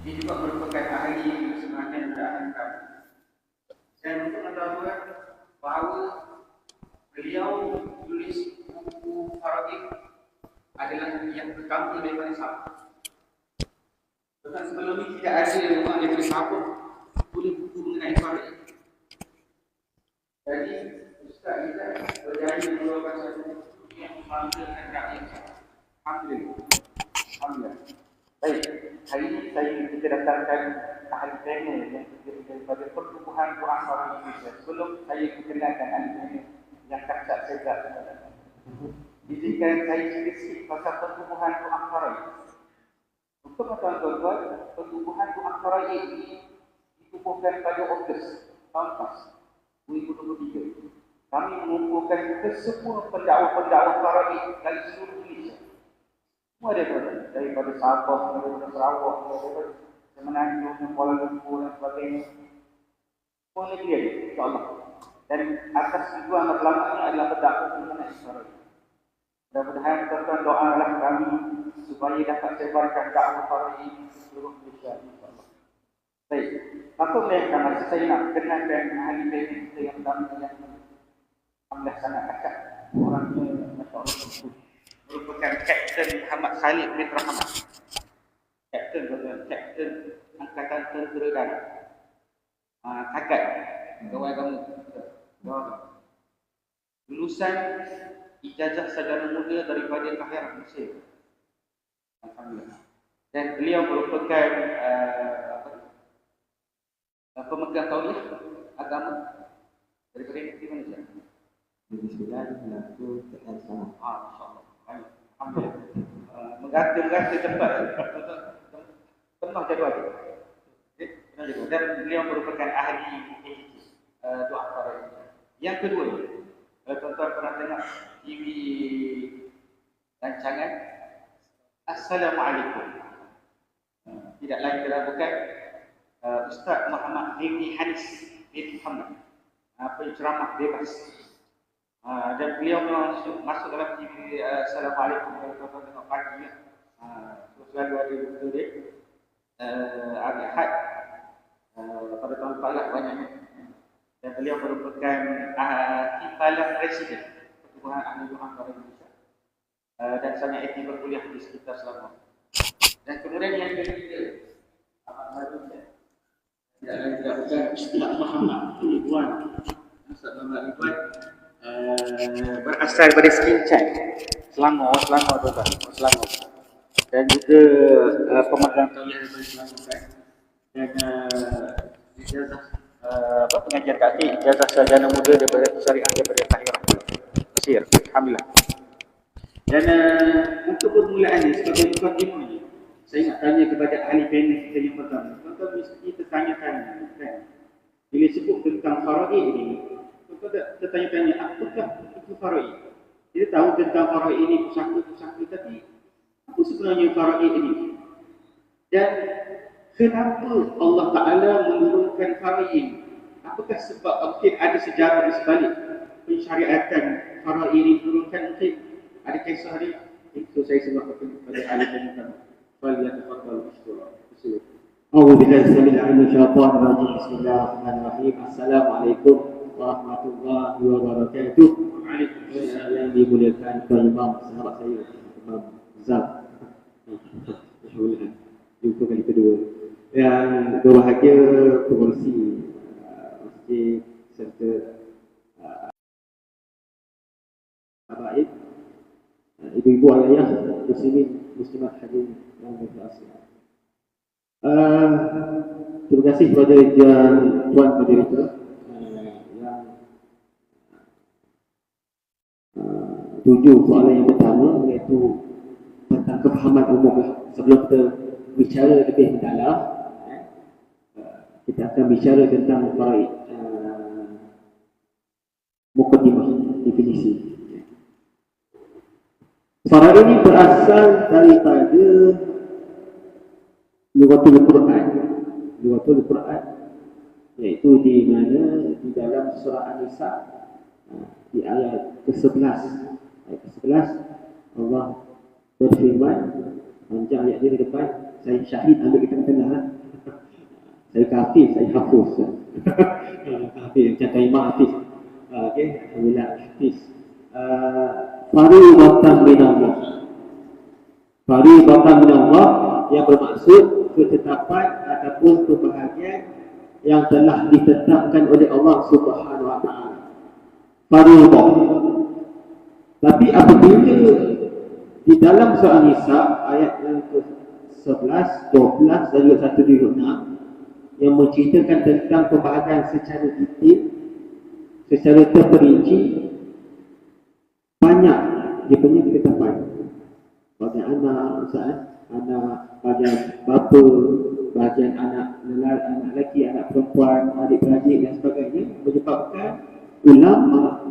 Dia juga merupakan ahli sebenarnya ahli kami. Dan untuk mengetahui bahawa beliau tulis buku Faraid adalah yang pertama daripada sahabat. Bahkan sebelum ini tidak ada orang daripada sahabat tulis buku mengenai Faraid. Jadi Ustaz kita berjaya mengeluarkan satu buku yang membanggakan rakyat. Alhamdulillah. Alhamdulillah. Baik, hari ini kita datangkan ahli panel yang terdiri daripada pertumbuhan Quran Faraid Indonesia. Sebelum saya kenalkan ahli panel yang kakak saya izinkan saya cerita sikit pasal pertumbuhan Quran Faraid. Untuk tuan-tuan, pertumbuhan Quran Faraid ini ditubuhkan pada Ogos tahun lepas 2023. Kami mengumpulkan ke-10 pendakwah Faraid dari seluruh Indonesia. Semua daripada Sabah, daripada Sarawak, daripada Semenanjung, Kuala Lumpur dan sebagainya. Semua negeri ada, insyaAllah. Dan atas tujuan matlamatnya adalah berdakwah mengenai Faraid. Mudah-mudahan tuan-tuan doalah kami supaya dapat sebarkan dakwah Faraid di seluruh Malaysia, insyaAllah. Baik, langsung masa saya nak kenalkan ahli panel kita yang pertama yang alhamdulillah sangat akak. Orangnya Masya Allah merupakan Kapten Muhammad Khalid bin Rahmat. Kapten Angkatan Tentera Darat. Kagat Gawai Agama. Lulusan ijazah sarjana muda daripada Tahir Mesir. Alhamdulillah. Dan beliau merupakan pemegang tauhid agama daripada negeri Malaysia. Negeri Sembilan, Melaka, dan Sabah. Masya-Allah. Alhamdulillah. Mengganti tempat. Pernah jadual. Pernah jadual. Dan beliau merupakan ahli doa Faraid. Yang kedua, tuan-tuan pernah tengok TV rancangan Assalamualaikum. Tidak lain adalah bukan Ustaz Muhammad Himni Hanis bin Muhammad, penceramah bebas. Dan beliau masuk dalam TV Assalamualaikum kalau tengok pagi ya. Selalu ada betul dia. Hari Ahad pada tahun lepas banyak. Dan beliau merupakan timbalan presiden Pertubuhan Ahli Quran Faraid Indonesia. Dan sangat aktif berkuliah di sekitar Selangor. Dan kemudian yang ketiga, Ahmad Maruja. Tidak lain tidak bukan Ustaz Muhammad Ridwan. Ustaz Muhammad Ridwan berasal dari Skincang, Selangor tuan-tuan, Selangor. Dan juga pemegang tauhid dari Selangor kan. Dan ijazah pengajian kaki, ijazah sarjana muda daripada syariah daripada Tahir Mesir. Alhamdulillah. Dan untuk permulaannya sebagai mukadimah, saya nak tanya kepada ahli panel kita yang pertama. Tuan-tuan mesti tertanyakan kan. Bila sebut tentang Faraid ini, tuan-tuan tertanya-tanya apakah itu Faraid? Kita tahu tentang Faraid ini pusaka-pusaka, tapi apa sebenarnya Faraid ini? Dan kenapa Allah Ta'ala menurunkan Faraid ini? Apakah sebab mungkin ada sejarah di sebalik pensyariatan Faraid ini turunkan, mungkin ada kisah dia? Itu saya sebab kepada ahli panel. فليتفضل مشكورا. أعوذ بالله السميع العليم من الشيطان الرجيم. بسم الله الرحمن الرحيم. السلام عليكم warahmatullahi wabarakatuh. Waalaikumsalam. Yang dimuliakan Tuan Imam, sahabat saya Imam Zab. Alhamdulillah. Jumpa kali kedua. Yang berbahagia pengurusi masjid serta habaib, ibu-ibu ayah muslimin muslimat hadirin yang berkasih. Terima kasih kepada Tuan Moderator yang tuju soalan yang pertama, iaitu tentang kefahaman umum. Sebelum kita bicara lebih mendalam, kita akan bicara tentang Faraid, mukadimah, definisi. Faraid ini berasal daripada Lughatul Quran. Lughatul Quran iaitu di mana di dalam surah An-Nisa di ayat ke-11. Ayat ke-11 Allah berfirman, panjang ayat dia di depan, saya syahid ambil kita tengah. Saya Hafiz, saya Hafiz. Hafiz, macam Taimah Hafiz. Okey, Alhamdulillah Hafiz. Fariidatan minallah. Fariidatan minallah yang bermaksud ketetapan ataupun kebahagiaan yang telah ditetapkan oleh Allah Subhanahu Wa Taala. Fariidah. Tapi apabila di dalam surah Nisa ayat yang ke-11, 12 dan juga 126 yang menceritakan tentang pembahagian secara detail, secara terperinci, banyak dia punya ketetapan. Bahagian anak, anak, bahagian bapa, bahagian anak lelaki, anak perempuan, adik-beradik dan sebagainya, menyebabkan ulama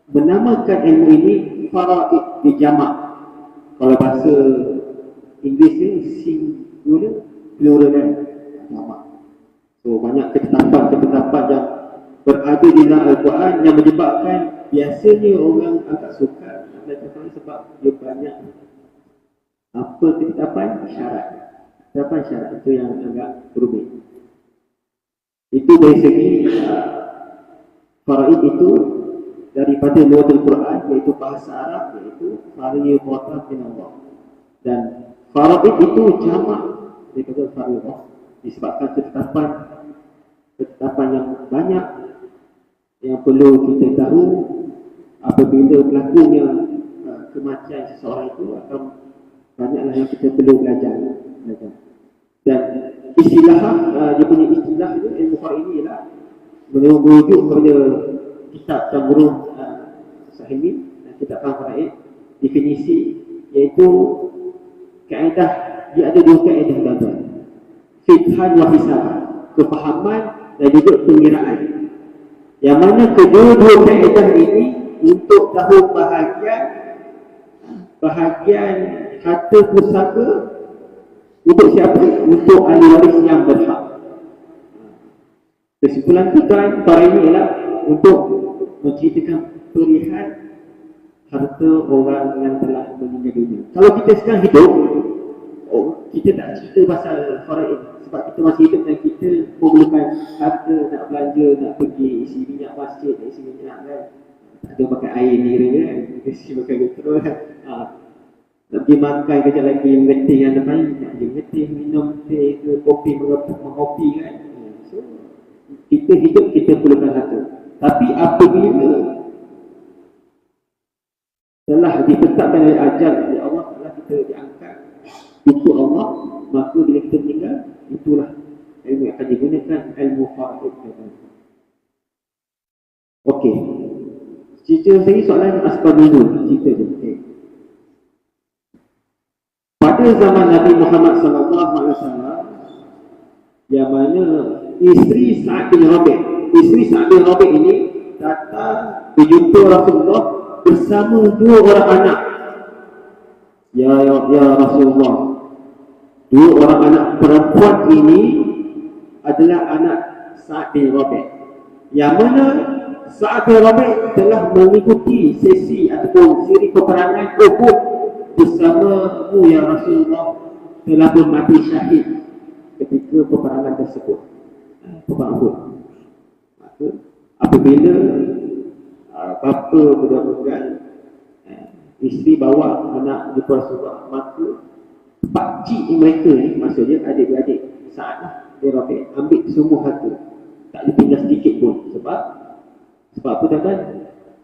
menamakan ilmu ini faraid dijamak. Kalau bahasa Inggeris ni singular, plural dan jamak. So banyak ketetapan-ketetapan yang berada di dalam Al-Quran yang menyebabkan biasanya orang agak suka belajar Quran sebab dia banyak apa ketetapan syarat. Ketetapan syarat itu yang agak rumit. Itu dari segi faraid itu daripada muatul Quran, iaitu bahasa Arab, iaitu fariidatan min Allah. Dan faraid itu jamak daripada fariidah disebabkan ketetapan yang banyak yang perlu kita tahu apabila berlakunya kematian seseorang itu akan banyaklah yang kita perlu belajar. Dan istilah dia punya istilah itu ilmu faraid ini ialah merujuk kepada kitab Tamurun Sahimin dan kitab Faraid, definisi iaitu kaedah. Dia ada dua kaedah tuan-tuan, fiqhan wa hisaban, kefahaman dan juga pengiraan, yang mana kedua-dua kaedah ini untuk tahu bahagian harta pusaka untuk siapa? Untuk ahli waris yang berhak. Kesimpulan tuan para ini ialah untuk menceritakan perihan harta orang yang telah meninggal dunia. Kalau kita sekarang hidup, kita tak cerita pasal faraid sebab kita masih hidup dan kita memerlukan harta nak belanja, nak pergi isi minyak masjid, nak isi minyak kan, tak ada pakai air ni kan, isi pakai petrol kan. Nak pergi makan kejap lagi mengetih yang depan, nak pergi mengetih, minum teh ke kopi, mengopi kan. So kita hidup, kita perlukan harta. Tapi apabila telah ditetapkan oleh ajal oleh Allah, telah kita diangkat untuk Allah, maka bila kita meninggal, itulah ilmu yang akan digunakan, ilmu faraid. Okey, cerita saya soalan asbab nuzul, cerita je. Okay. Pada zaman Nabi Muhammad SAW, yang mana isteri Sa'ad bin Rabi' ini datang berjumpa Rasulullah bersama dua orang anak. Ya Rasulullah, dua orang anak perempuan ini adalah anak Sa'ad bin Rabi', yang mana Sa'ad bin Rabi' telah mengikuti sesi ataupun siri peperangan Uhud bersamamu ya Rasulullah, telah pun mati syahid ketika peperangan tersebut, peperangan Uhud. Maka apabila bapa meninggal, isteri bawa anak jumpa Rasulullah, maka pakcik mereka ni, maksudnya adik-beradik Sa'ad bin Rabi', ambil semua harta, tak ditinggal sedikit pun. Sebab apa tuan-tuan?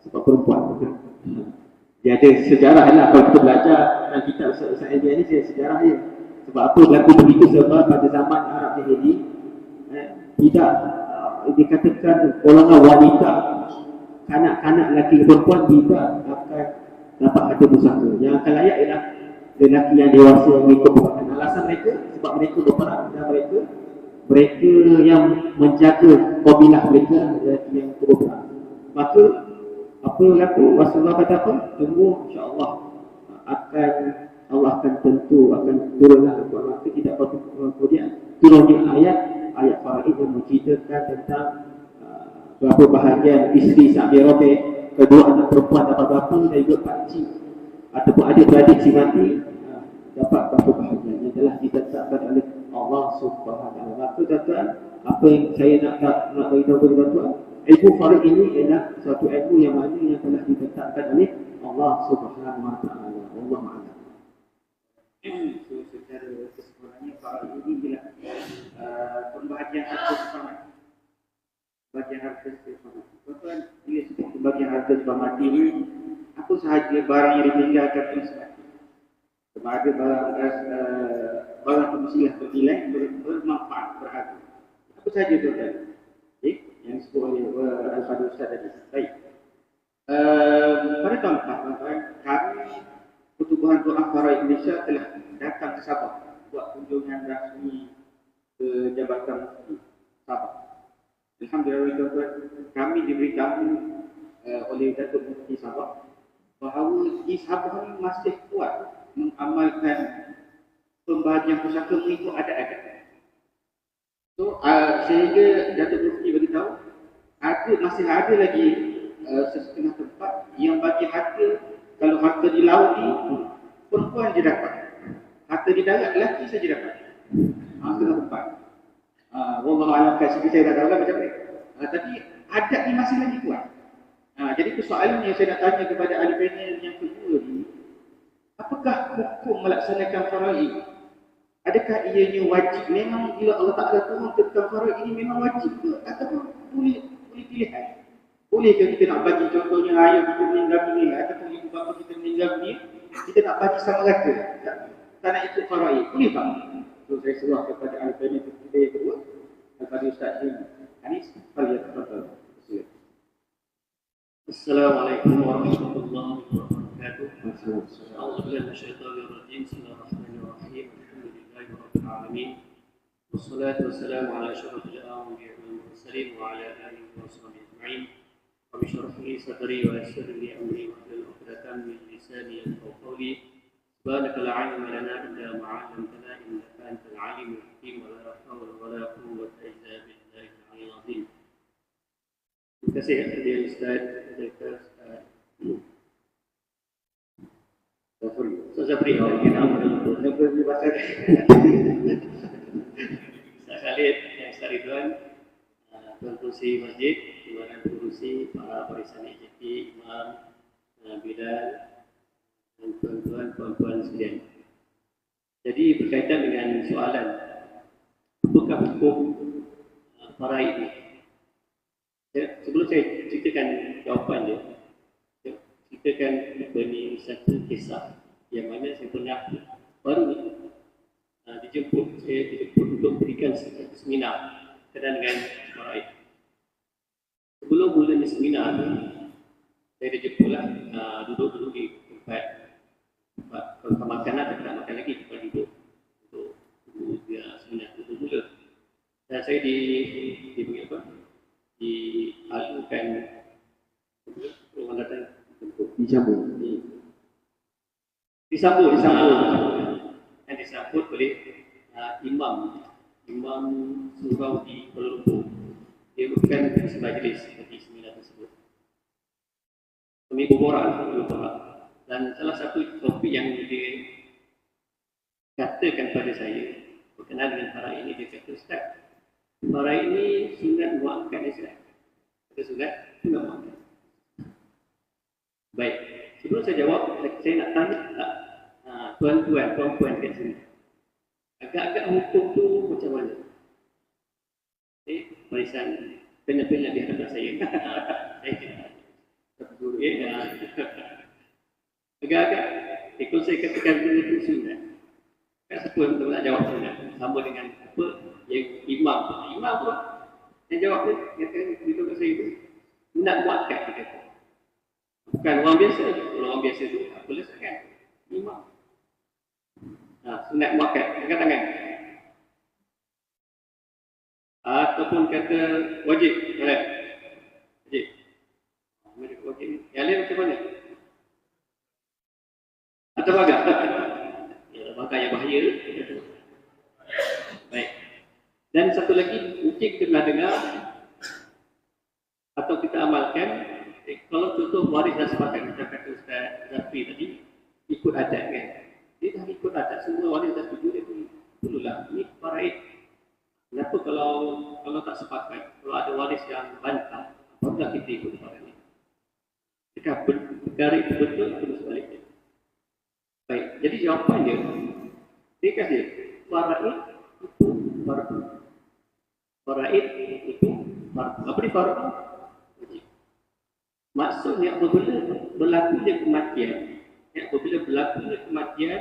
Sebab perempuan. Dia ada sejarah lah, kalau kita belajar dalam kitab Ustaz India ni, sejarah dia. Sebab apa berlaku begitu? Sebab pada zaman Arab Jahili tidak dikatakan golongan wanita, kanak-kanak lelaki perempuan tidak akan dapat harta pusaka. Yang akan layak ialah lelaki yang dewasa yang mengikut peperangan. Alasan mereka sebab mereka berperang dan mereka yang menjaga kabilah mereka, lelaki yang berperang. Maka apa yang berlaku? Rasulullah kata apa? Tunggu, insya-Allah Allah akan tentu akan turunlah Al-Quran. Maka tidak kemudian turunnya ayat faraid yang menceritakan tentang berapa bahagian isteri Sa'ad bin Rabi', kedua anak perempuan dapat berapa, dan juga pakcik ataupun adik-beradik si mati dapat berapa bahagian yang telah ditetapkan oleh Allah Subhanahu wa taala. Tuan-tuan, apa yang saya nak beritahu kepada tuan, ilmu faraid ini adalah suatu ilmu yang mana yang telah ditetapkan oleh Allah Subhanahu wa taala. Wallahu a'lam. So, secara keseluruhannya faraid ini bila pembahagian harta bersama. Bagian harta bersama. Tuan-tuan, bila sebut pembagian harta bersama ini, apa sahaja barang yang ditinggalkan pun semati. Sama ada barang pemesilah bernilai bermanfaat berharga. Apa sahaja tuan-tuan? Yang disebut oleh Al-Fadhil Ustaz tadi. Baik. Pada tahun 4, tuan-tuan, kami Pertubuhan Doa Faraid Indonesia telah datang ke Sabah buat kunjungan rasmi ke Jabatan Mufti Sabah. Alhamdulillah tuan-tuan, kami diberitahu oleh Datuk Mufti Sabah bahawa di Sabah ini masih kuat mengamalkan pembahagian pusaka mengikut adat-adat. So, sehingga Datuk Mufti beritahu masih ada lagi setengah tempat yang bagi harta. Kalau harta di laut ni, perempuan je dapat. Harta di darat, lelaki saja dapat. Setengah tempat. Wallahu a'lam, kasi saya tak tahu lah macam ni. Tapi adat ni masih lagi kuat. Jadi persoalan yang saya nak tanya kepada ahli panel yang kedua ni, apakah hukum melaksanakan faraid? Adakah ianya wajib? Memang bila Allah Ta'ala turun tentang faraid ini memang wajib ke? Ataupun boleh pilihan? Bolehkah kita nak bagi contohnya ayah kita meninggal dunia ataupun ibu bapa kita meninggal dunia, kita nak bagi sama rata? Tak nak ikut faraid. Boleh tak? So saya serah kepada ahli panel kita yang kedua, kepada Ustaz Anis. Assalamualaikum warahmatullahi wabarakatuh. A'udzubillahi minasyaitonir rajim. Bismillahirrahmanirrahim. Alhamdulillahirabbil alamin. Wassalatu wassalamu ala asyrafil anbiya'i wal mursalin wa ala alihi wa sahbihi ajma'in. Rabbi shrah li sadri wa yassir li amri wahlul 'uqdatam min lisani yafqahu qawli. Subhanaka la 'ilma lana illa ma 'allamtana innaka antal 'alimul hakim wa la hawla wa la quwwata illa billahil 'aliyyil 'azim. Terima kasih kepada Ustaz Ustaz Zafri kita amal negeri bahasa Ustaz Khalid yang Ridwan, Tuan Pengurusi Masjid, Tuan Pengurusi para barisan EJP, Imam, Bilal, dan tuan-tuan, puan-puan sekalian. Jadi berkaitan dengan soalan apakah hukum faraid ini? Sebelum saya ceritakan jawapan dia, saya ceritakan satu kisah yang mana saya pernah baru dijemput untuk berikan satu seminar berkaitan dengan faraid. Sebelum mulanya seminar tu, saya dijemputlah duduk di tempat makanan, tapi tak makan lagi, tempat duduk untuk dia seminar tu mula. Dan saya diberi apa? Dialukan orang datang disambut dan disambut oleh imam surau di Kuala Lumpur. Dia bukan majlis seperti seminar tersebut. Kami berborak dan salah satu topik yang dia katakan pada saya berkenaan dengan faraid ini, dia kata, Ustaz, faraid ini sunat muakkad Islam. Kata sunat muakkad. Baik, sebelum saya jawab, saya nak tanya tuan-tuan, puan-puan kat sini. Agak-agak hukum tu macam mana? Barisan penat-penat di hadapan saya. Agak-agak, kalau saya katakan benda tu sunat, kan siapa yang nak jawab sunat? Sama dengan apa yang imam pun yang jawab tu, kata beritahu kat saya tu nak muakkad, dia kata. Bukan orang biasa. Orang biasa tu apa lesakkan? Imam. Sunat muakkad, angkat tangan. Ataupun kata wajib, boleh. Wajib. Wajib. Yang lain macam mana? Atau agak? Ya, bakal yang bahaya. Baik. Dan satu lagi, mungkin kita pernah dengar atau kita amalkan, kalau contoh waris dan sepakat, kita kata Ustaz Zafri tadi, ikut adat kan. Dia dah ikut adat, semua waris dah setuju, dia perlu betulan. Ini faraid. Kenapa kalau tak sepakat, kalau ada waris yang bantah, apabila kita ikut faraid? Jika perkara itu betul atau sebaliknya? Baik, jadi jawapannya dia kata faraid itu fardu. Faraid itu fardu. Apa ni fardu? Wajib. Maksudnya apabila berlakunya kematian,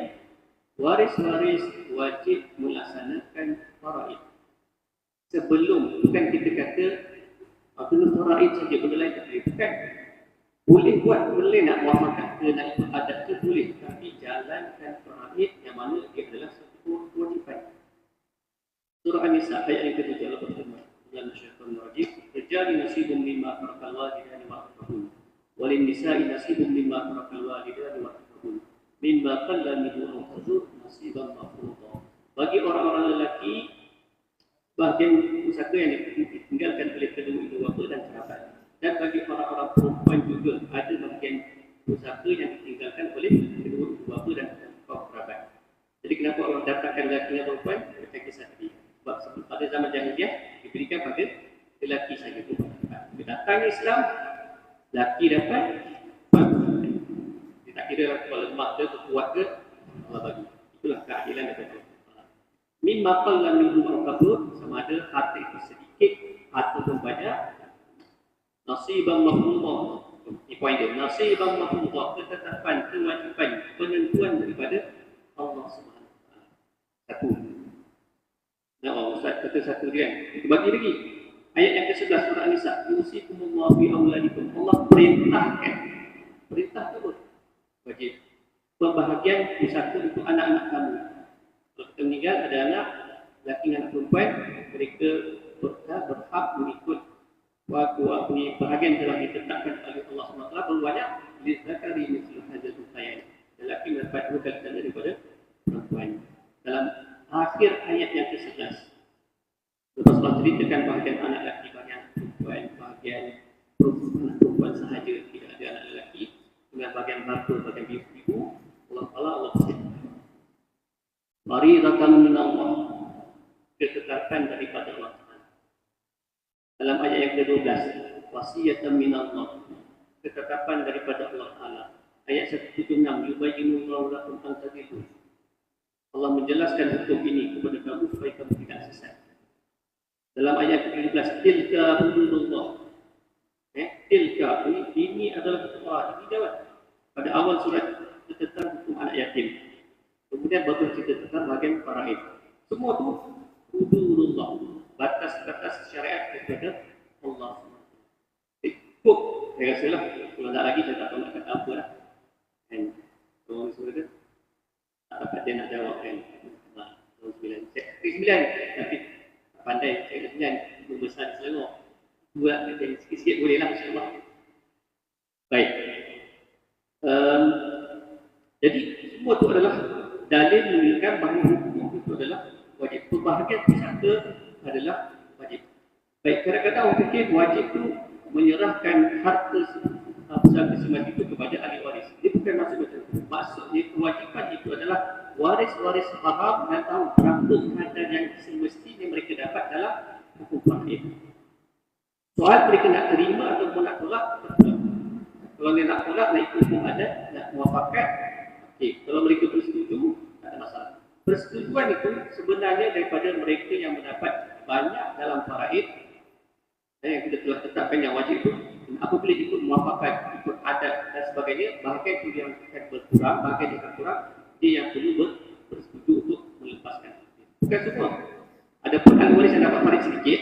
waris-waris wajib melaksanakan faraid. Sebelum, bukan kita kata benda faraid saja, benda lain tak boleh. Bukan. Boleh buat, boleh nak muafakat ke, nak ikut adat ke, boleh. Tapi jalankan faraid yang mana dia adalah satu kewajiban. Surah An-Nisa ayat yang ke-7 Allah berfirman, "Ya syaitanir rajim, rijali nasibun mimma tarakal walidani wa aqrabun, walin nisa'i nasibun mimma tarakal walidani wa aqrabun, mimma qalla minhu aw kathur nasiban mafruḍa." Bagi orang-orang lelaki, bahagian pusaka yang ditinggalkan oleh kedua ibu bapa dan kerabat. Dan bagi orang-orang perempuan juga ada bahagian pusaka yang ditinggalkan oleh kedua ibu bapa dan kerabat. Jadi kenapa Allah datangkan lelaki dan perempuan? Macam kisah tadi. Sebab pada zaman jahiliah diberikan pada lelaki saja. Bila datang Islam, lelaki dapat, dia tak kira kalau lemah ke, kuat ke, Allah bagi. Itulah keadilan daripada Allah. Mimma qalla minhu aw kathur, sama ada harta itu sedikit ataupun banyak. Nasiban mafruḍah. Ini poin dia. Nasiban mafruḍah, ketetapan, kewajiban, penentuan daripada Allah Subhanahu Wa Taala. Satu. Nah, Ustaz kata satu dia kan. Kita bagi lagi. Ayat yang ke-11 surah An-Nisa. Yusikumullahu fi auladikum. Allah perintahkan. Perintah tu apa? Wajib. Pembahagian pusaka untuk anak-anak kamu. Kalau kita meninggal ada anak, lelaki dan anak perempuan, mereka berhak mengikut bahagian telah ditetapkan oleh Allah SWT. Berbanyak lizakari mithlu hadzal unthayain. Lelaki mendapat dua kali tanda daripada perempuan. Dalam akhir ayat yang ke-11, lepas Allah ceritakan bahagian anak lelaki, bahagian perempuan, bahagian perempuan sahaja, tidak ada anak lelaki, dengan bahagian bapa, bahagian ibu, Allah berfirman, "Faridatan min Allah," ketetapan daripada Allah. Dalam ayat yang ke-12, "Wasiyatan min Allah," ketetapan daripada Allah Taala. Ayat 176, "Yubayyinullahu lakum an tadillu." Allah menjelaskan hukum ini kepada kamu supaya kamu tidak sesat. Dalam ayat ke-13, "Tilka hududullah." Tilka ini adalah ini jawab. Pada awal surat tentang hukum anak yatim. Kemudian baru cerita tentang bahagian faraid. Semua itu hududullah, batas-batas syariat daripada Allah. Ikut, saya rasa lah. Kalau tak lagi, saya tak tahu nak kata apa lah. Dan orang suruh dia, tak dapat dia nak jawab kan. Tahun 9. Saya 9, tapi tak pandai. Saya 9, membesar di Selangor. Buat sikit-sikit boleh lah, insyaAllah. Baik. Jadi, semua itu adalah dalil menunjukkan bahawa hukum itu adalah wajib. Pembahagian pusaka adalah wajib. Baik, kadang-kadang orang fikir wajib itu menyerahkan harta pusaka semati itu kepada ahli waris. Dia bukan maksud betul. Maksudnya kewajipan itu adalah waris-waris faham dan tahu berapa kadar yang semestinya mereka dapat dalam hukum faraid. Soal mereka nak terima ataupun nak tolak, terpulang. Kalau dia nak tolak, nak ikut hukum adat, nak muafakat, okey. Kalau mereka bersetuju, tak ada masalah. Persetujuan itu sebenarnya daripada mereka yang mendapat banyak dalam faraid yang kita telah tetapkan yang wajib itu. Apabila ikut muafakat, ikut adat dan sebagainya, bahagian itu yang akan berkurang, bahagian yang akan kurang, dia yang perlu bersetuju untuk melepaskan. Bukan semua. Ada pun ahli waris yang dapat faraid sedikit,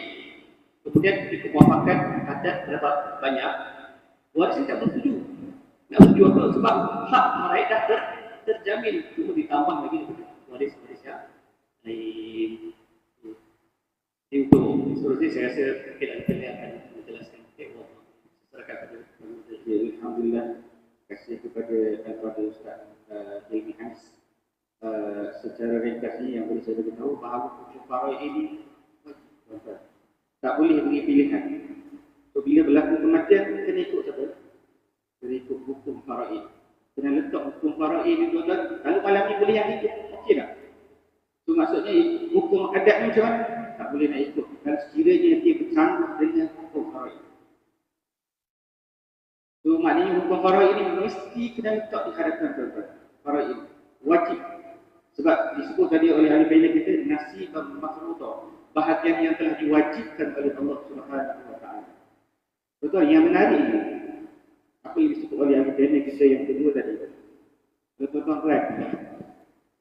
kemudian ikut muafakat adat dapat banyak, waris tidak bersetuju. Nak bersetuju apa? Sebab hak faraid dah terjamin, cuma ditambah lagi waris-waris yang lain. Itu seterusnya saya rasa kita akan menjelaskan masyarakat pada Alhamdulillah, kasih kepada Ustaz David Hans. Secara ringkasnya yang boleh saya beritahu bahawa hukum faraid ini tak boleh beri pilihan. So, bila berlaku kematian, kena ikut siapa? Kena ikut hukum faraid. Kena letak hukum faraid itu. Kalau malam ni boleh yang ikut, okey tak? So, maksudnya hukum adat ni macam mana? Tak boleh nak ikut. Kalau sekiranya dia bersangkut dengan hukum faraid. So maknanya hukum faraid ini mesti kena letak di hadapan tuan-tuan. Faraid ini wajib. Sebab disebut tadi oleh ahli bailah kita nasib makhrudah, bahagian yang telah diwajibkan oleh Allah Subhanahu wa taala. Betul, yang menarik ini apa yang disebut oleh ahli bailah kita yang kedua tadi. Tuan-tuan kan,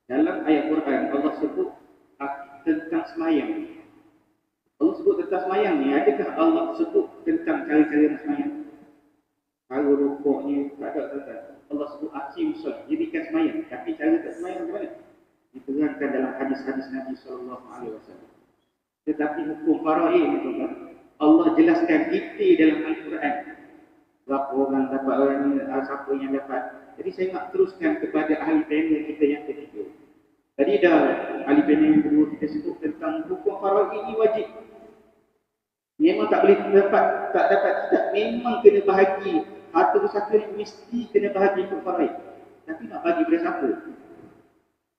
dalam ayat Quran Allah sebut tentang semayang. Allah sebut tentang semayang ni, adakah Allah sebut tentang cara-cara semayang? Cara rukuknya, tak ada. Allah sebut aqim solat, jadikan semayang. Tapi cara tak semayang macam mana? Diterangkan dalam hadis-hadis Nabi SAW. Tetapi hukum faraid ni tuan, Allah jelaskan detail dalam Al-Quran. Berapa orang dapat, orang ni, siapa yang dapat. Jadi saya nak teruskan kepada ahli panel kita yang ketiga. Tadi dah ahli panel yang kedua kita sebut tentang hukum faraid ini wajib. Memang tak boleh tak dapat tidak, memang kena bahagi. Harta pusaka ni mesti kena bahagi hukum faraid. Tapi nak bagi pada siapa?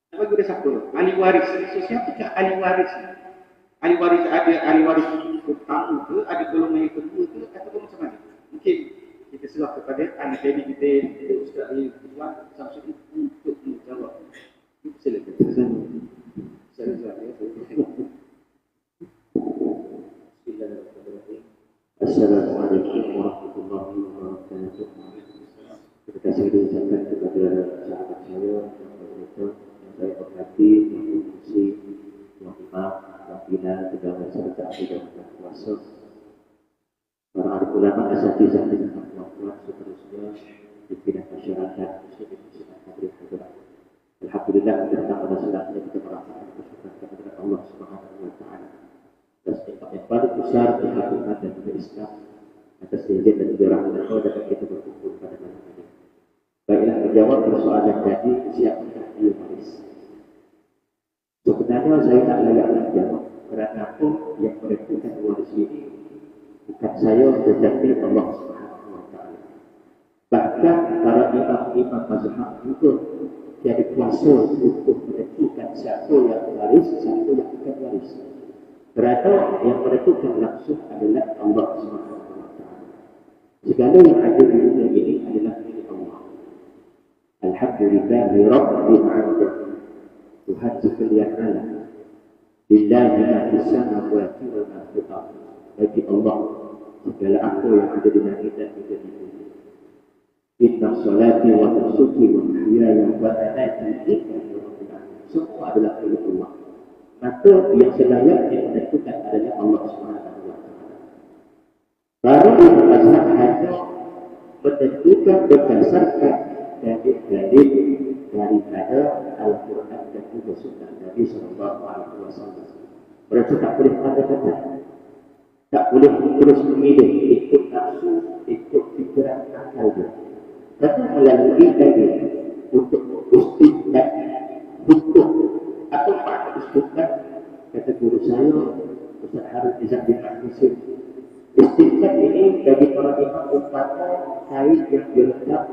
Nak bagi pada siapa? Ahli waris. So, siapakah ahli waris? Ahli waris ada ahli waris pertama ke, ada golongan yang kedua ke, ataupun macam mana? Mungkin kita serah kepada ahli panel kita, Ustaz Tuan Samsudin untuk menjawab. Silakan. Assalamualaikum warahmatullahi wabarakatuh. Terima kasih diucapkan kepada sahabat saya yang saya hormati, yang berfungsi, yang imam, yang bina, segala serta dan kuasa. Para ahli ulama asatizah dan puan-puan seterusnya di bidang masyarakat muslim hadirin. Alhamdulillah kita datang pada saat ini kita merasakan bersyukur kepada Allah Subhanahu wa taala. Atas nikmat yang paling besar di hatiman dan juga Islam, atas izin dan juga rahmat Allah dapat kita berkumpul pada malam ini. Baiklah, menjawab persoalan tadi, siapakah ahli waris? Sebenarnya saya tak layak menjawab, kerana pun yang menentukan waris ini bukan saya tetapi Allah Subhanahu wa taala. Bahkan para imam-imam mazhab juga jadi kuasa untuk menentukan siapa yang waris, siapa yang bukan waris. Kerana yang menentukan langsung adalah Allah Subhanahu wa taala. Segala yang ada di dunia ini adalah milik Allah. Alhamdulillahi rabbil alamin. Tuhan sekalian alam. Lillahi ma fis samawati wa ma fil ardh. Bagi Allah segala apa yang ada di langit dan juga di bumi. Inna salati wa nusuki wa mahyaya wa mamati lillahi rabbil alamin. Semua adalah milik Allah. Maka yang selayaknya menentukan adalah Allah Subhanahu wa taala. Baru mazhab hanya menentukan berdasarkan dalil-dalil daripada Al-Quran dan juga Sunnah Nabi sallallahu alaihi wasallam. Mereka tak boleh kata-kata, tak boleh terus memilih ikut nafsu, ikut fikiran akal dia. Tapi melalui dalil untuk istinbat hukum atau makna istinbat, kata guru saya Ustaz Harun Izzat bin Al-Husain, istinbat ini bagi para imam umpama kain yang diletak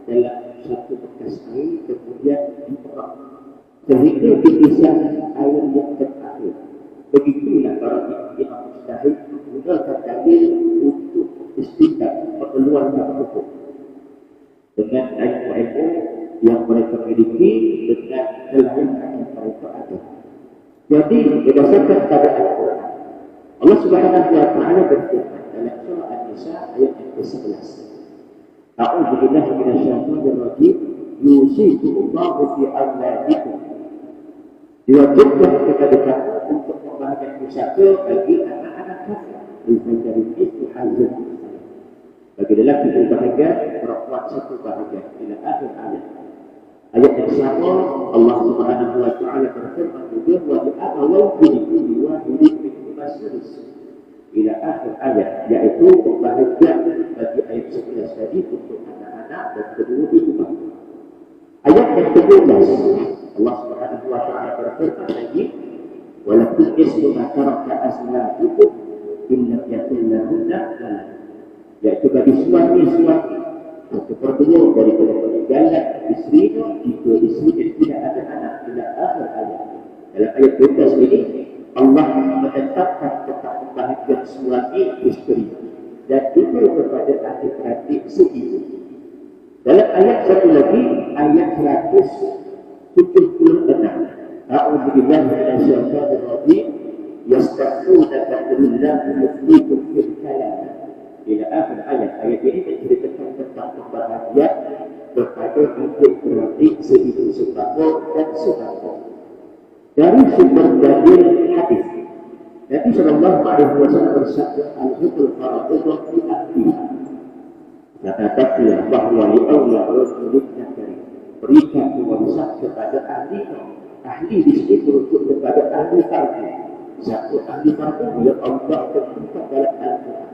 dalam satu bekas air kemudian diperah sehingga dipisah air yang terakhir. Begitulah para imam mujtahid menggunakan dalil untuk istinbat pengeluaran hukum dengan ilmu yang mereka miliki, dengan kelayakan yang mereka ada. Jadi berdasarkan pada Al-Quran, Allah Subhanahu wa taala berfirman dalam surah An-Nisa ayat yang ke-11. A'udzu billahi minasyaitonir rajim. Yusikumullahu fi auladikum. Diwajibkan kepada kamu untuk membahagikan pusaka bagi anak-anak kamu. Dari itu hazard. Bagi lelaki satu bahagian, perempuan satu bahagian. Ila akhir ayat. Ayat yang sama Allah Subhanahu wa taala berfirman juga wa bi'awal kulli wahidin minhum as-sudus. Ila akhir ayat, yaitu pembahagian bagi ayat 11 tadi untuk anak-anak dan kedua ibu bapa. Ayat yang ke-12 Allah Subhanahu wa taala berfirman lagi walakum ismu ma taraka azwajukum in lam yakul lahunna walad. Yaitu bagi suami-suami satu perdua daripada peninggalan isterinya jika isterinya tidak ada anak ila akhir ayat. Dalam ayat 12 ini Allah menetapkan tentang kebahagiaan suami isteri dan juga kepada adik-beradik seibu. Dalam ayat satu lagi, ayat 176, A'udzubillahi minasyaitonir rajim, yasta'unaka billahi yuflikum fil kalam. Ila akhir ayat. Ayat ini menceritakan tentang kebahagiaan kepada adik-beradik seibu sebako dan sebako. Dari sumber dalil hadis, Nabi sallallahu alaihi wasallam bersabda, al-hukul faraidun fi ahliha. Kata-kata bahawa li Allah rasulullah dari berikan kewarisan kepada ahli di sini merujuk kepada ahli fardu. Satu ahli fardu yang Allah tentukan dalam Al-Quran.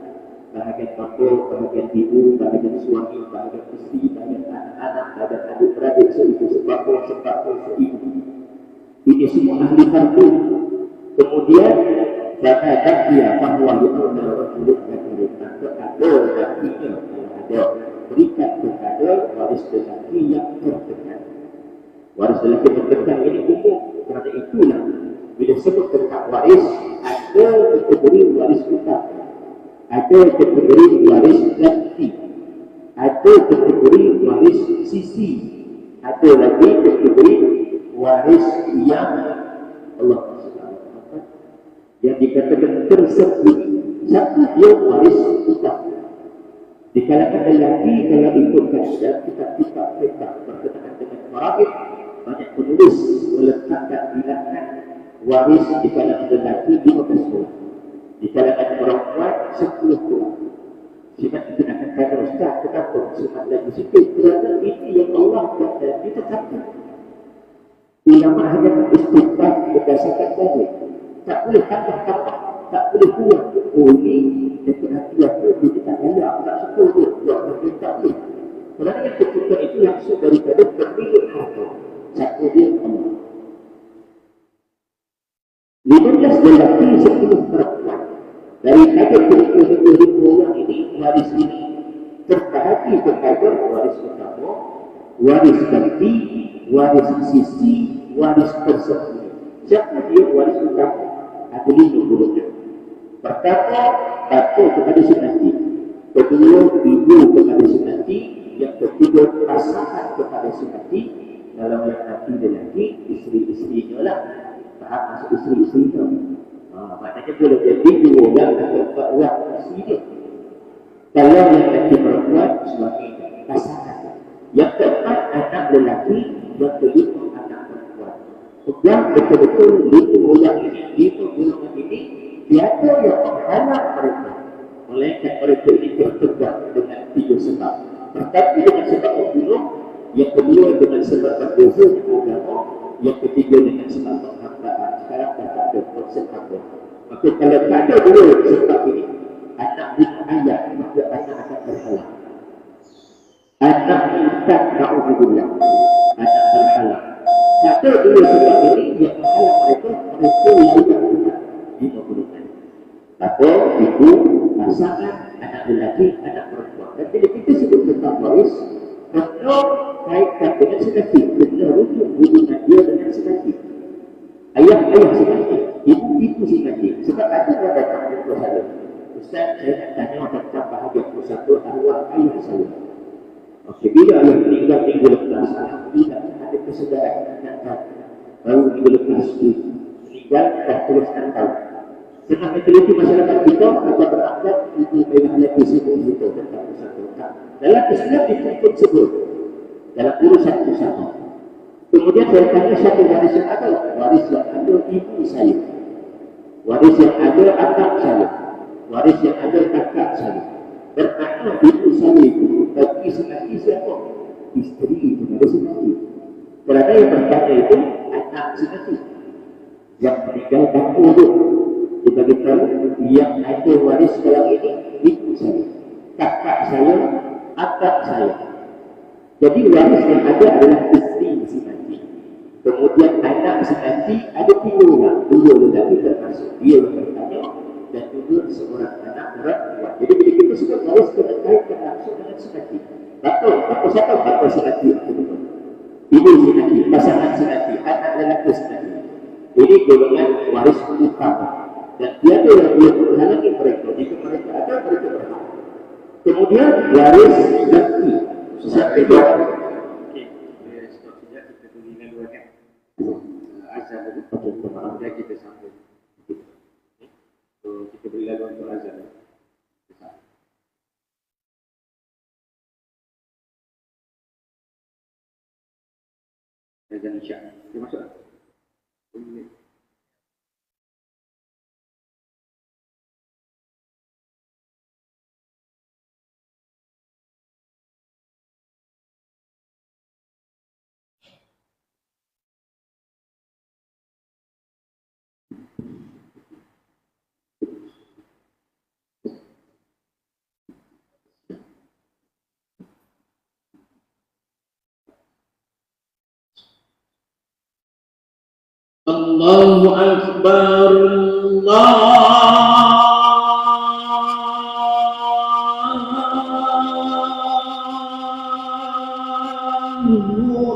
Bahagian fardu, bahagian ibu, bahagian suami, bahagian isteri, bahagian anak-anak, bahagian adik-beradik seibu sebako seibu. Ini semua ahli fardu. Kemudian kata dia bahawa li Allah rasulullah dari ada dakinya ada berikan kepada waris lelaki yang terdekat. Waris lelaki terdekat ini umum. Kerana itulah bila sebut tentang waris, ada kategori waris utama, ada kategori waris ganti, ada kategori waris sisi, ada lagi kategori waris yang Allah yang dikatakan tersembunyi. Satu dia waris utama. Di kalangan lelaki, kalau ikutkan dalam kitab-kitab berkenaan dengan faraid, banyak penulis meletakkan bilangan waris di kalangan lelaki 15 orang, di kalangan perempuan 10 orang. Siapa itu akan kata Ustaz, kenapa siapa lagi sikit? Kerana ini yang Allah ditetapkan. Ulama hanya mengistinbat berdasarkan dalil. Tak boleh tambah-tambah, tak boleh kurang. Oh ini perhatian tu kita tak elak, tak suka tu, tak boleh. Kerana yang ketika itu langsung daripada pemilik harta. Satu dia Allah. 15 lelaki 10 perempuan. Daripada kedua orang ini, waris ini terbahagi kepada waris utama, waris ganti, waris sisi, waris tersembunyi. Siapa dia waris utama? Ada 5 golongan. Pertama, bapa kepada si mati. Kedua, ibu kepada si mati. Yang ketiga, pasangan kepada si mati. Dalam yang mati lelaki, isteri-isterinya lah. Faham maksud isteri-isteri tu? Maknanya boleh jadi 2 orang atau 4 orang isteri dia. Kalau yang mati perempuan, suami pasangan. Yang keempat, anak lelaki. Yang kelima, anak perempuan. Yang betul-betul 5 orang ini, 5 golongan ini, tiada yang menghalang mereka. Melainkan mereka ini tertegak dengan 3 sebab. Pertama dengan sebab membunuh, yang kedua dengan sebab berbeza agama, yang ketiga dengan sebab penghambaan. Sekarang dah tak ada konsep apa. Maka kalau tak ada 2 sebab ini, anak bunuh ayah, maka anak akan berhalang. Anak minta na'udzubillah, anak berhalang. Tak ada 2 sebab ini yang menghalang mereka lakukan 5 golongan. Bapa, ibu, pasangan, anak lelaki, anak perempuan. Dan bila kita sebut tentang waris, kena kaitkan dengan senati, kena rujuk hubungan dia dengan senati. Ayah senati, ibu senati. Sebab ada yang datang jumpa saya, Ustaz, saya nak tanya tentang bahagian persatu arwah ayah saya. Okey, bila ayah meninggal minggu lepas, alhamdulillah ada kesedaran nak baru minggu lepas meninggal dah teruskan tahu. Tengah meneliti masyarakat kita akan beranggap ibu memang lebih sibuk kita tentang persatu. Dalam Islam dituntut sebut dalam urusan usaha. Kemudian saya tanya satu waris yang ada, waris yang ada ibu saya, waris yang ada anak saya, waris yang ada kakak saya. Bermakna ibu saya itu bagi senati siapa? Isteri itu ada senati. Kerana yang berkata itu anak senati yang meninggal bangku itu. Dia beritahu yang ada waris sekarang ini ibu saya, kakak saya, akak saya. Jadi waris yang ada adalah isteri si mati. Kemudian anak si mati ada 3 orang, 2 lelaki termasuk dia yang bertanya dan juga seorang anak perempuan. Jadi bila kita sebut waris kita kaitkan langsung dengan si mati. Bapa siapa? Bapa si mati. Ibu si mati, pasangan si mati, anak lelaki si mati. Ini golongan waris utama. Dan tiada yang boleh menghalangi mereka. Jika mereka ada, mereka berhak. Kemudian waris ganti. Siapa dia? Okey, stop sekejap, kita tunggu dulu kan. Azan tadi. Okey, maaf. Kemudian kita sambung. Okay. So, kita beri lagu untuk azan. Azan Isyak. Dia masuk tak? Allahu Akbar, Allahu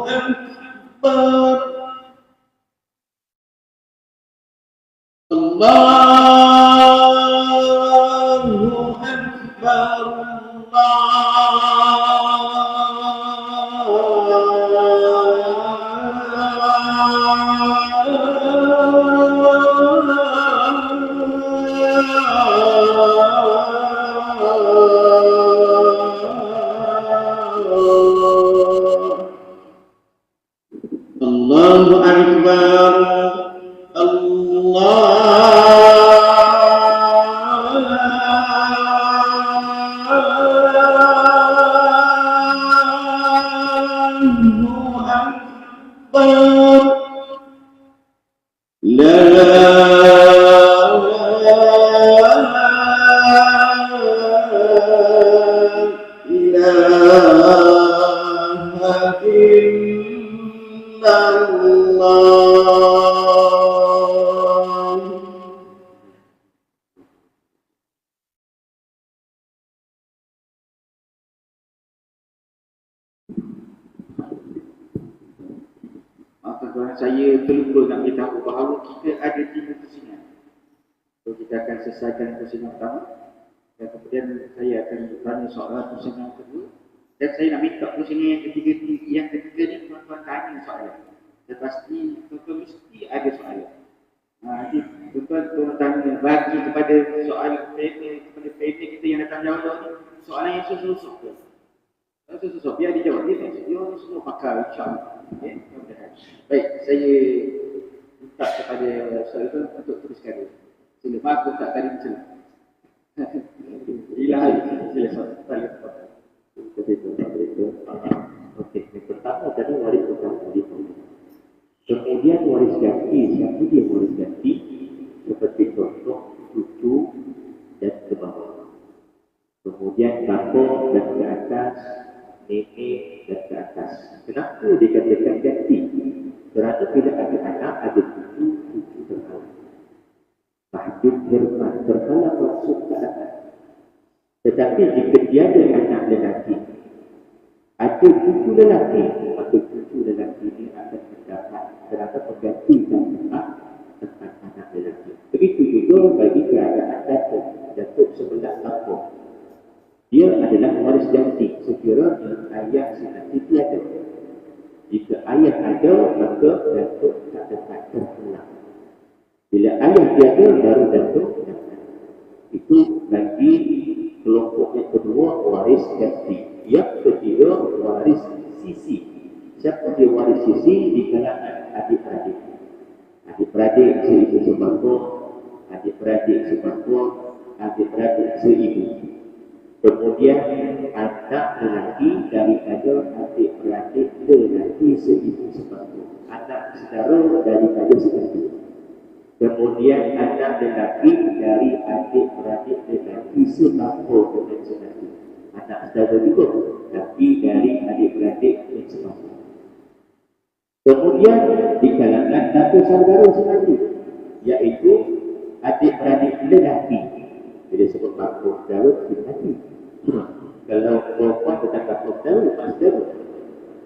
Akbar, Allahu Akbar, Allahu Akbar, Allahu Akbar, La ilaha illallah. Tuan-tuan, saya terlupa nak beritahu bahawa kita ada 3 pusingan. So, kita akan selesaikan pusingan pertama dan kemudian saya akan bertanya soalan pusingan kedua dan saya nak minta pusingan yang ketiga ni tuan-tuan tanya soalan. Dan pasti tuan-tuan mesti ada soalan. Jadi tuan-tuan tanya bagi kepada soalan kepada panel kita yang datang jawab ni soalan yang susah-susah tu. Susah-susah biar dia jawab, dia semua pakar insya-Allah. Okey, mudah-mudahan. Baik, saya minta kepada soalan itu untuk teruskan. Sila maaf tak tadi macam. Ilahi, sila soalan. Okey, yang pertama tadi waris utama di sini. Kemudian waris ganti, siapa dia waris ganti? Seperti contoh cucu dan ke bawah. Kemudian bapa dan ke atas, nenek dan ke atas. Kenapa dikatakan ganti? Kerana bila ada anak, ada cucu terhalang. Mahjub hirman terhalang masuk ke atas. Tetapi jika dia ada anak lelaki, ada cucu lelaki, maka cucu lelaki ini akan mendapat terhadap menggantikan anak lelaki. Begitu juga bagi keadaan datuk sebelah kampung. Dia adalah waris ganti sekiranya ayah si nanti tiada. Jika ayah ada, maka datuk tak dapat terhalang. Bila ayah tiada, baru datuk dapat. Itu bagi kelompok yang kedua, waris ganti. Yang ketiga, waris sisi. Siapa dia waris sisi? Di kalangan adik-beradik. Adik-beradik seibu sebangkuk, adik-beradik sebangkuk, adik-beradik seibu. Kemudian anak lelaki daripada adik-beradik lelaki seibu sebangkuk. Anak saudara daripada sebangkuk. Kemudian anak lelaki dari adik-beradik lelaki sebangkuk dengan sebangkuk. Anak saudara juga, tapi dari adik-beradik yang sebangkuk. Kemudian di kalangan satu saudara sendiri, iaitu adik-beradik lelaki. Bila sebut bangkuk saudara, lelaki. Kalau perempuan tetap bangkuk saudara, lepas saudara.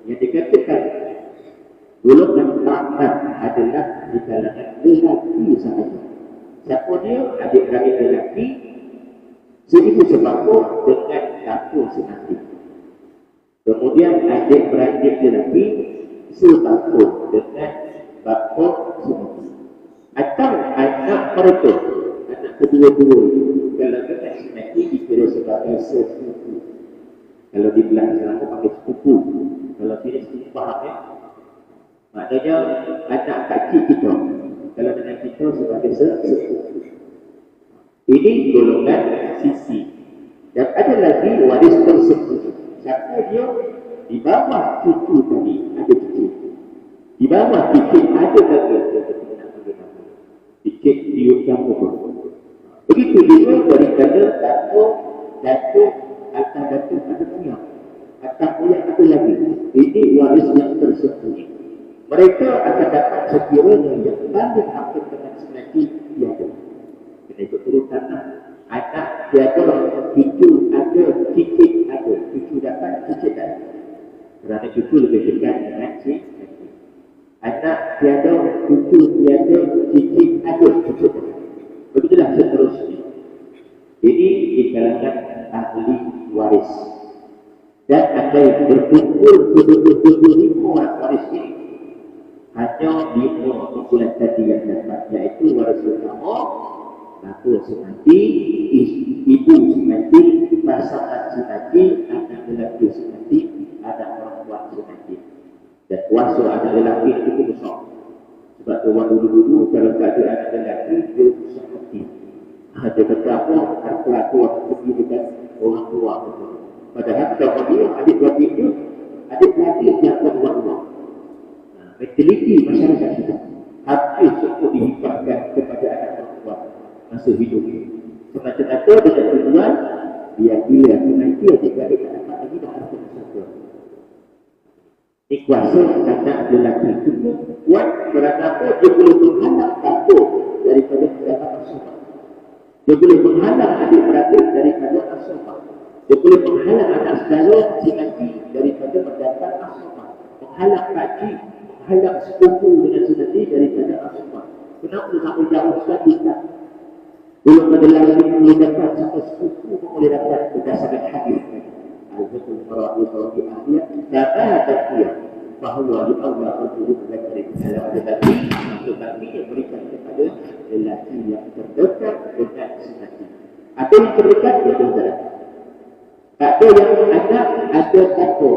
Yang dikatakan golongan Rahman adalah di kalangan lelaki sahaja. Siapa dia? Adik-beradik lelaki seibu sebangku dengan dapur semati. Kemudian adik-beradik lelaki sebangku dengan bapa semati. Atau anak mereka, anak kedua-dua, kalau dengan semati dikira sebagai sepupu. Kalau di belah sana pakai sepupu. Kalau tidak sepupu faham ya? Maknanya anak kecil kita, kalau dengan kita sebagai sepupu. Ini golongan sisi. Dan ada lagi waris tersebut. Siapa dia? Di bawah cucu tadi ada cicit. Di bawah cicit ada lagi cicit tiup campur. Begitu juga daripada datuk akan datuk ada punya. Akan punya ada lagi. Ini waris yang tersembunyi. Mereka akan dapat sekiranya yang paling akan dengan semati tiada. Kena ikut turutan anak tiada, cucu ada, cicit ada. Cucu dapat, cicit ada. Kerana cucu lebih dekat dengan cicit. Anak tiada, cucu tiada, cicit ada, cicit ada. Begitulah seterusnya. Ini di kalangan ahli waris. Dan ada yang berkumpul kedua-dua 5 orang waris ini. Hanya 5 kumpulan tadi yang dapat, iaitu waris utama, bapa semati, ibu semati, pasangan semati, anak lelaki semati, anak perempuan semati. Dan kuasa anak lelaki itu cukup besar. Sebab orang dulu-dulu kalau tak ada anak lelaki, dia semati. Dia kata apa? Harta aku pergi dengan orang tua. Padahal kalau dia adik-beradik dia, adik-beradik dia akan orang-orang. Menteliti masyarakat kita hampir semua dihibahkan kepada anak perempuan masa hidup ini. Semata-mata dengan tujuan biar bila nanti adik-beradik tak dapat lagi dah harta masyarakat. Ini kuasa anak lelaki itu kuat kerana apa? Dia boleh menghalang bapa daripada mendapat asal. Dia boleh menghalang adik-beradik daripada asal. Dia boleh menghalang anak saudara si nanti daripada mendapat asal. Menghalang pakcik, menghalang sepupu dengan sunati daripada asal. Kenapa sampai jauh sekali tak? Belum ada lagi boleh dapat sampai sepupu pun boleh dapat berdasarkan hadis. Al-Fatul Fara'id Ahliya tak ada bahawa di Allah Rasulullah dari dalam ada lagi untuk kami yang berikan kepada lelaki yang terdekat dengan sunati. Ada yang terdekat dia terdekat. Tak ada yang ada bapa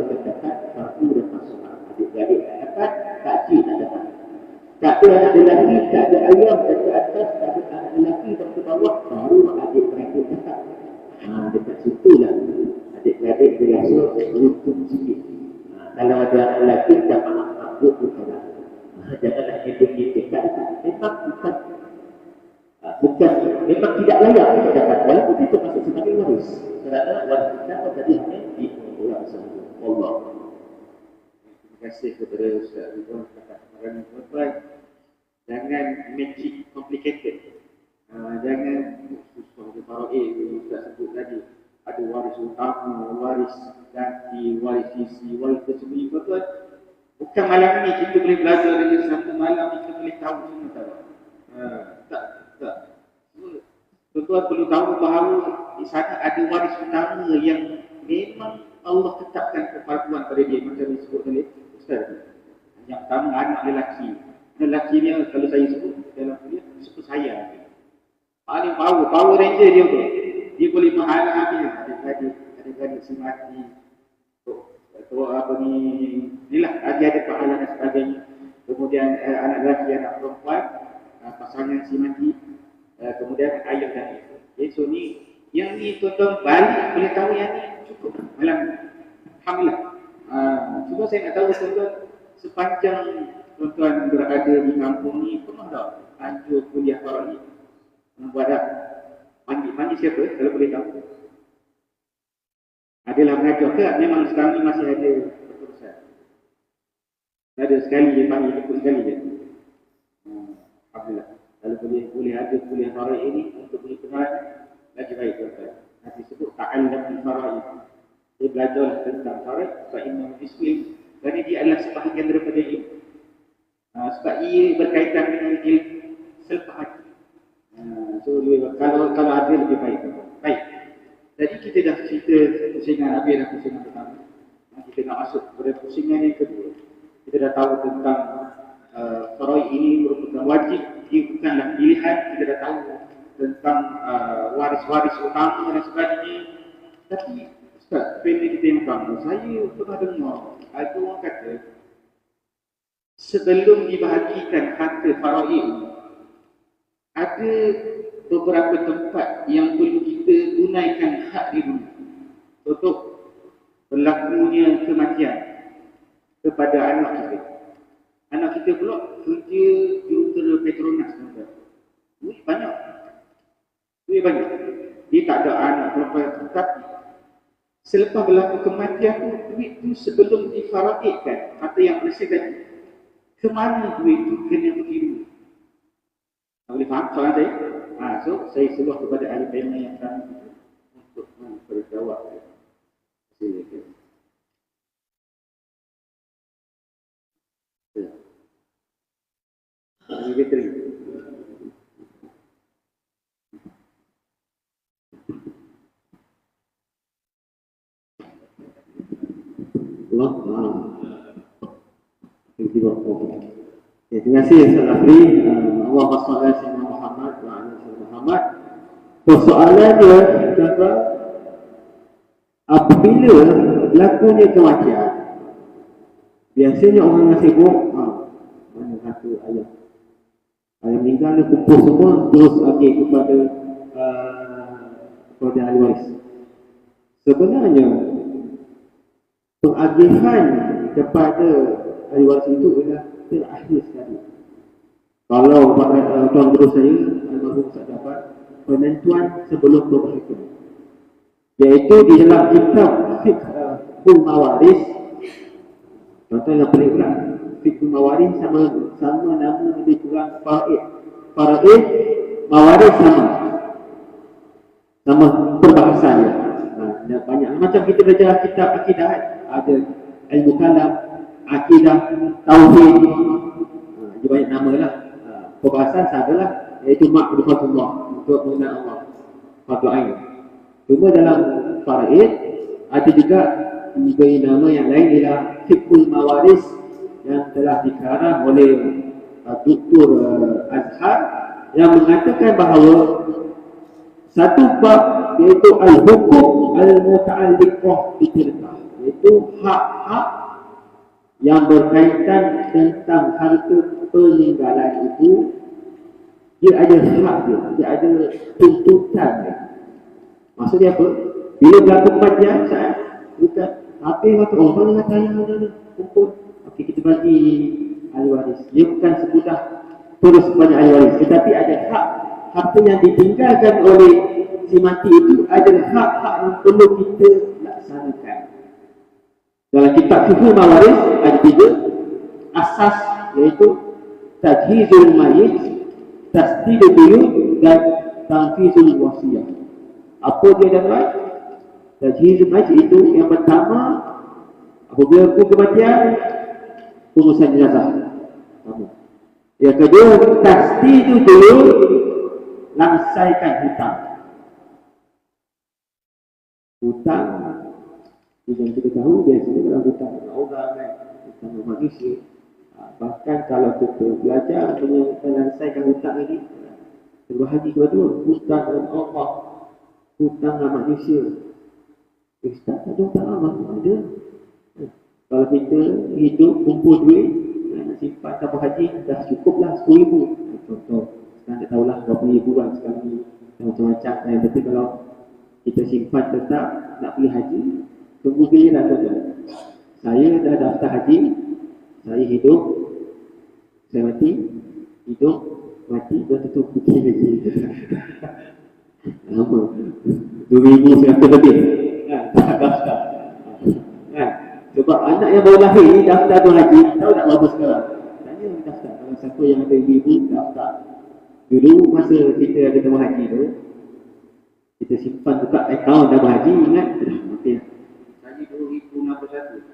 terdekat, bapa dan masalah. Adik-adik tak dapat, pakcik tak dapat. Tak ada anak lelaki, tak ada ayam dan ke atas, tak ada anak lelaki dan ke bawah, baru adik-beradik dapat. Dekat situ lah adik-beradik dia rasa beruntung sikit. Kalau ada anak lelaki, tak maaf, bukanlah. Janganlah hidup-hidup dekat. Memang tidak layak untuk dapat. Walaupun itu masuk sebagai waris. Kerana waris kita tadi hanya di orang sahaja. Allah. Terima kasih kepada Ustaz Ridwan kata kemarin tuan-tuan. Jangan make it complicated. Jangan susah di faraid yang Ustaz sebut tadi. Ada waris utama, waris ganti, waris isi, waris tersembunyi tuan-tuan. Bukan malam ni kita boleh belajar dengan satu malam kita boleh tahu semua tak? Tak. Tuan-tuan perlu tahu bahawa di sana ada waris utama yang memang Allah tetapkan keperluan pada dia. Macam disebut oleh Ustaz. Yang pertama anak lelaki. Lelaki ni kalau saya sebut dalam kuliah super saya. Paling power ranger dia tu. Dia boleh menghalang dia. Adik-adik semati. Atau apa ni. Inilah dia ada pahala dan sebagainya. Kemudian anak lelaki, anak perempuan, pasangan semati. Kemudian ayah dan ibu. So ni, yang ni tuan-tuan balik boleh tahu yang ni cukup malam. Alhamdulillah. Cuma saya nak tahu tuan-tuan sepanjang tuan-tuan berada di kampung ni pernah tak anjur kuliah faraid? Pernah buat tak? Panggil siapa kalau boleh tahu? Adalah mengajar ke? Memang sekarang ni masih ada keputusan. Ada sekali dia panggil ikut sekali je. Alhamdulillah. Kalau boleh ada kuliah faraid ini untuk boleh kenal lagi baik tuan-tuan. Nanti sebut ta'allam faraid. Dia belajar tentang faraid fa inna ismil. Kerana dia adalah sebahagian daripada ilmu. sebab ia berkaitan dengan ilmu selepas haji. So kalau ada lebih baik. Baik. Jadi kita dah cerita pusingan habis dan pusingan pertama. Kita nak masuk kepada pusingan yang kedua. Kita dah tahu tentang faraid ini merupakan wajib, ia bukanlah pilihan. Kita dah tahu tentang waris-waris utama dan sebagainya. Tapi Ustaz, family kita yang utama, saya pernah dengar ada orang kata sebelum dibahagikan harta faraid, ada beberapa tempat yang perlu kita tunaikan hak di dulu. Contoh, berlakunya kematian kepada anak kita. Anak kita pula kerja jurutera Petronas. Duit banyak. Dia tak ada anak perempuan. Tapi selepas berlaku kematian tu, duit tu sebelum difaraidkan, kata yang bersih tadi, ke mana duit tu kena pergi dulu? Boleh faham soalan saya? So saya seluruh kepada ahli family yang kami untuk berjawab. Silakan. Begitu. Allah. Terima kasih Ustaz Afri. Allahumma salli ala sayyidina Muhammad wa ala sayyidina Muhammad. Persoalannya kata apabila berlakunya kematian, biasanya orang yang sibuk, mana satu ayah meninggal dia kumpul semua terus agih kepada ahli waris. Sebenarnya pengagihan kepada ahli waris itu adalah terakhir sekali. Kalau tuan guru saya almarhum Ustaz dapat penentuan sebelum berbahagia, iaitu di dalam kitab Fiqhul Mawaris. Contoh yang paling berat, Fiqhul Mawaris sama nama lebih kurang faraid. Faraid, mawaris sama perbahasannya. Banyak macam kita belajar kitab akidah, ada ilmu kalam, akidah, tauhid, dia banyak nama lah. Perbahasan samalah, iaitu ma'rifatullah, untuk mengenal Allah, fardu ain. Cuma dalam faraid ada juga diberi nama yang lain, ialah Fiqhul Mawaris, yang telah dikarang oleh Dr. Azhar, yang mengatakan bahawa satu bab iaitu al-hukum al-muta'alliqah bitilkah, iaitu hak-hak yang berkaitan tentang harta peninggalan itu, dia ada hak dia ada tuntutan dia. Maksudnya apa? Bila berlaku kematian, bukan tapi waktu orang nak tanya kumpul, okey kita bagi ahli waris. Dia bukan semudah terus banyak ahli waris, tetapi ada hak harta yang ditinggalkan oleh si mati itu adalah hak-hak yang perlu kita laksanakan. Dalam kitab Fiqhul Mawaris ada 3 asas, iaitu tajhizul mayit, tasdidul buyut, dan tanfizul wasiyah. Apa dia dapat? Tajhizul mayit itu yang pertama, apabila kematian, pengurusan jenazah. Yang kedua, tasdidul buyut, langsaikan hutang. Hutang, yang kita tahu biasanya dalam hutang orang kan, hutang manusia. Bahkan kalau kita belajar menyelesaikan hutang ini, terbahagi kedua-dua, hutang dengan Allah, hutang dengan manusia. Ustaz, ada hutang Allah? Ada. Kalau kita hidup, kumpul duit, simpan tabung haji, dah cukuplah 10,000. Contoh, sekarang tak tahulah berapa ribuan sekali, macam-macam. Tapi kalau kita simpan tetap nak pergi haji, tunggu giliran tuan. Saya dah daftar haji, saya hidup, saya mati, hidup, mati, dah tutup putih lagi. Lama, 2,100 lebih. Tak daftar. Sebab anak yang baru lahir ni daftar tuan haji, tahu tak berapa sekarang? Tanya daftar. Kalau siapa yang ada ibu daftar. Dulu masa kita ada tabung haji tu, kita simpan buka akaun tabung haji, ingat? Mati lah. Haji 2061.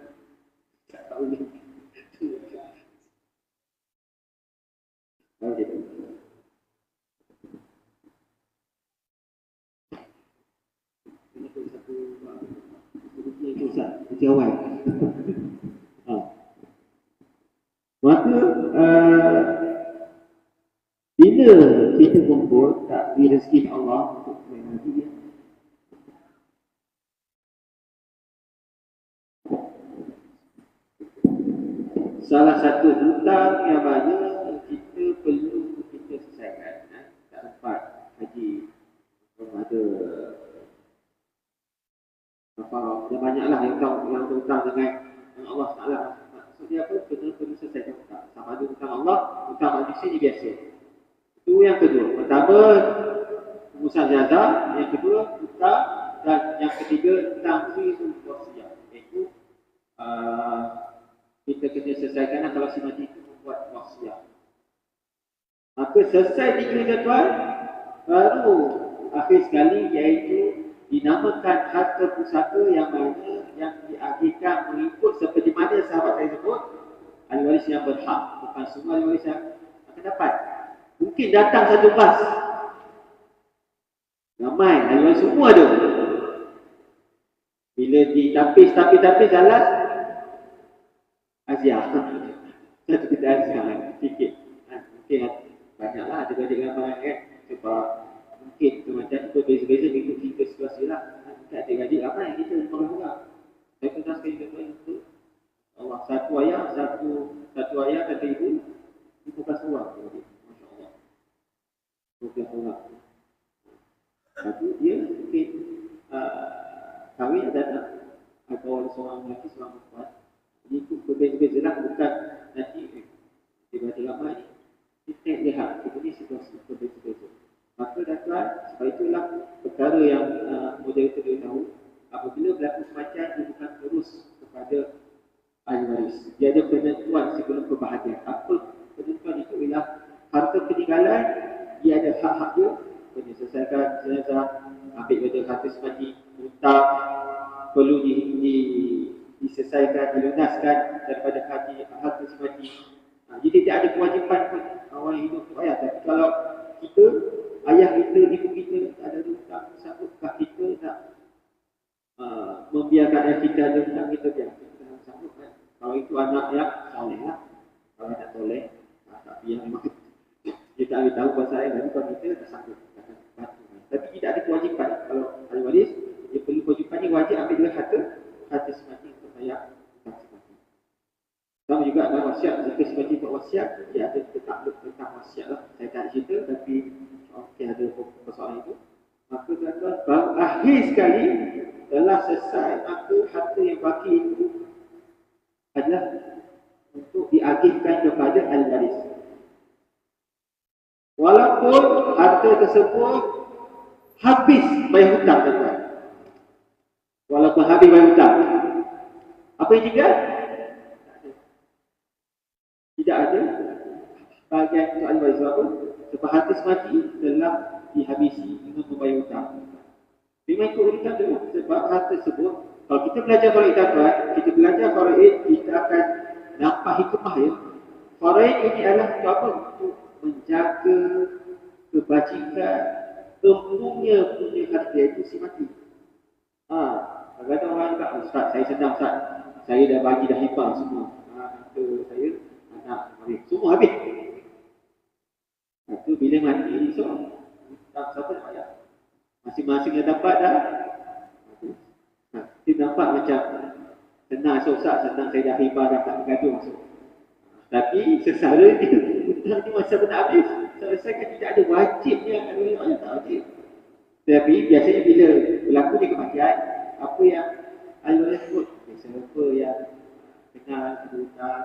Tak tahu ni. Baru dia tahu. Itu Ustaz, itu awal. Maka bila kita kumpul tak beri rezeki Allah untuk mengaji dia. Salah satu hutang yang banyak kita perlu kita selesaikan. Tak dapat haji ada kafarah. Dah banyaklah yang hutang dengan Allah Taala. Maksudnya apa? Kena selesaikan hutang. Sama ada hutang Allah, hutang manusia ni biasa. Itu yang kedua. Pertama, pengurusan jenazah. Yang kedua, hutang. Dan yang ketiga, tamfizul wasiat. Iaitu kita kena selesaikan kalau si mati itu membuat wasiat. Maka selesai tiga tuan, baru akhir sekali iaitu dinamakan harta pusaka yang mana yang diagihkan mengikut seperti mana sahabat saya sebut, ahli waris yang berhak, bukan semua ahli waris yang akan dapat. Mungkin datang satu bas ramai ahli waris semua ada. Bila ditapis jalan Aziah satu kita Aziah sikit mungkin banyaklah ada banyak gambaran kan sebab mungkin macam itu beza-beza ikut kita situasi lah. Kita adik-adik apa yang kita perlu juga. Saya pernah sekali contoh itu Allah satu ayat kata ibu ini bukan seorang. Masya Allah bukan seorang. Tapi dia mungkin kahwin dan atau seorang lelaki seorang perempuan. Itu berbeza-beza lah bukan nanti tiba-tiba ramai kita lihat ini situasi berbeza-beza. Maka tuan, sebab itulah perkara yang moderator dia tahu apabila berlaku semacam dia bukan terus kepada ahli waris. Dia ada penentuan sebelum perbahagian. Apa penentuan itu ialah harta peninggalan dia ada hak-hak dia kena selesaikan jenazah, ambil pada harta semati, hutang perlu diselesaikan, dilunaskan daripada harta semati. Jadi tidak ada kewajipan pun orang hidup tu ayah. Tapi kalau kita, ayah kita, ibu kita ada hutang, sabutkah kita nak membiarkan ayah kita ada hutang kita biar kita sambut kan? Kalau itu anak yang soleh lah. Kalau tak soleh, tapi yang memang dia tak boleh tahu pasal ayah dan kalau kita tak sambut. Tapi tidak ada kewajipan. Kalau ahli waris, dia perlu kewajipan ni wajib ambil dua harta semati untuk bayar hutang semati. Sama juga dalam wasiat, jika semati buat wasiat, dia ada takluk tentang wasiat lah. Saya tak cerita, tapi okey ada persoalan itu. Maka tuan-tuan, baru akhir sekali telah selesai, maka harta yang baki itu adalah untuk diagihkan kepada ahli waris. Walaupun harta tersebut habis bayar hutang tuan-tuan. Walaupun habis bayar hutang. Apa yang tinggal? Tidak ada bahagian untuk ahli waris. Sebab apa? Sebab harta semati telah dihabisi dengan membayar hutang. Memang ikut hutang dulu. Sebab harta tersebut, kalau kita belajar faraid tuan, kita belajar faraid, kita akan nampak hikmah ya. Faraid ini adalah untuk apa? Untuk menjaga kebajikan punya harta itu si mati. Kadang-kadang orang kata, Ustaz, saya sedang Ustaz. Saya dah bagi dah hibah semua. Harta saya, anak, semua habis. Itu bila mati, so, tak siapa nak bayar. Masing-masing yang dapat dah. Dia nampak macam senang Ustaz, senang saya dah hibah dah tak bergaduh masuk. Tapi sesara dia, hutang ni masa pun tak habis. Selesaikan tidak ada wajibnya, ada tak wajib. Tapi biasanya bila berlaku dia kematian, apa yang ahli waris sebut, siapa yang kenal ada hutang,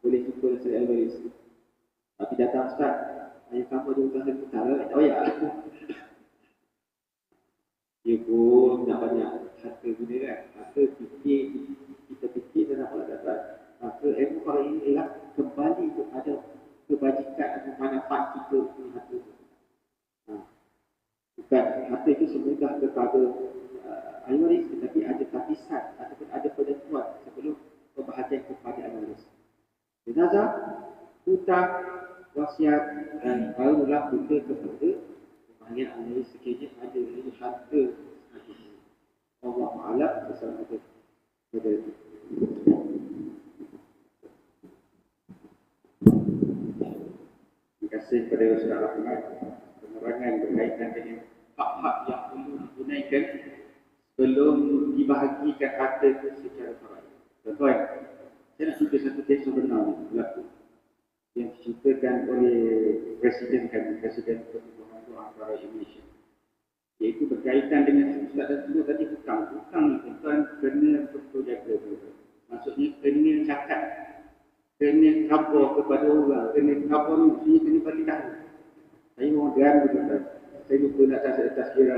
boleh jumpa dengan ahli waris. Tapi datang Ustaz, ayah kamu ada hutang dan hutang, tak payah. Dia pun nak banyak harta guna kan. Harta kita fikir dan apa nak dapat. Maka ilmu kalau ini ialah kembali kepada kebajikan atau manfaat kita punya harta itu. Bukan harta itu semudah kepada ahli waris, tetapi ada tapisan ataupun ada penentuan sebelum pembahagian kepada ahli waris. Jenazah, hutang, wasiat dan barulah kita kepada panggil anda sekejap ada lagi harta Allah Ta'ala bersama kita. Terima kasih kepada Ustaz Rahmat penerangan berkaitan dengan hak-hak yang perlu ditunaikan sebelum dibahagikan harta itu secara faraid. Tuan-tuan, saya nak cerita satu kes sebenar berlaku yang diceritakan oleh Presiden Pertubuhan Antara Indonesia, iaitu berkaitan dengan Ustaz dah sebut tadi hutang. Hutang ni tuan-tuan kena betul jaga. Maksudnya kena catat, kena khabar kepada orang, kena khabar ni mesti kena bagi tahu. Saya orang geram tuan-tuan. Saya lupa nak tazkirah,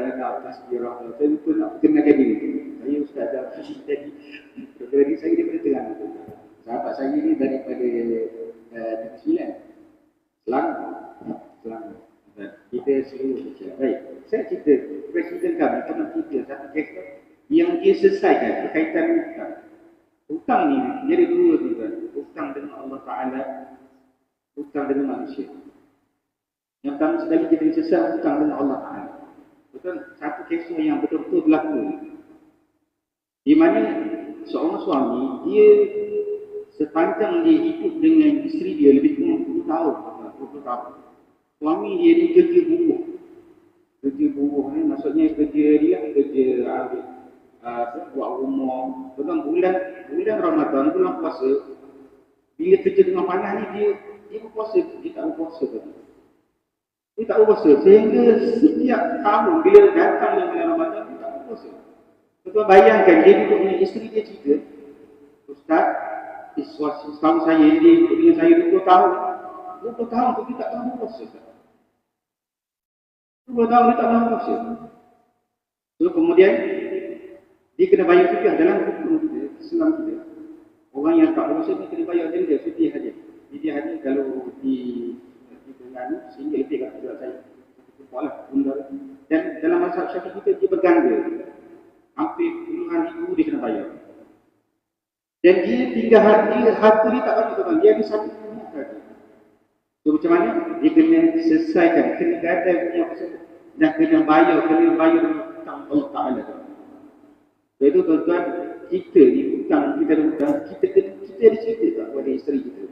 saya lupa nak perkenalkan diri. Saya Ustaz dah fisi tadi. Jadi saya daripada terang tuan-tuan. Sahabat saya ni daripada Negeri Sembilan. Selangor. Kita seluruh Malaysia. Baik, saya cerita Presiden kami pernah cerita satu kes yang dia selesaikan berkaitan dengan hutang. Hutang ni dia ada dua tuan. Hutang dengan Allah Ta'ala, hutang dengan manusia. Yang pertama sekali kita selesai hutang dengan Allah Ta'ala. Betul, satu kes yang betul-betul berlaku, di mana seorang suami dia sepanjang dia hidup dengan isteri dia lebih kurang 20 tahun. Suami dia ni kerja buruh. Kerja buruh ni maksudnya kerja dia ambil buat rumah. Bulan Ramadan, bulan puasa, bila kerja dengan panas ni dia berpuasa, dia tak berpuasa tadi. Dia tak berpuasa sehingga setiap tahun bila datang bulan Ramadan dia tak berpuasa. Betul, bayangkan dia duduk dengan isteri dia cerita, Ustaz, suami saya dia duduk dengan saya 20 tahun. 20 tahun tu dia tak pernah berpuasa. 20 tahun dia tak pernah berpuasa. So kemudian dia kena bayar fidyah dalam hukum kita, Islam kita. Orang yang tak berpuasa ni kena bayar denda, fidyah saja. Fidyah ni kalau di Terengganu sehingga lebih kat juga saya. Kuala bunda. Dan dalam mazhab Syafi'i kita dia berganda. Hampir puluhan ribu dia kena bayar. Dan dia tinggal harta dia tak banyak tuan. Dia ada satu rumah saja. So macam mana? Dia kena selesaikan, kena gadai punya tersebut dan kena bayar hutang Allah Ta'ala. Jadi tuan-tuan, kita ni hutang, kita ada hutang, kita ada cerita tak kepada isteri kita?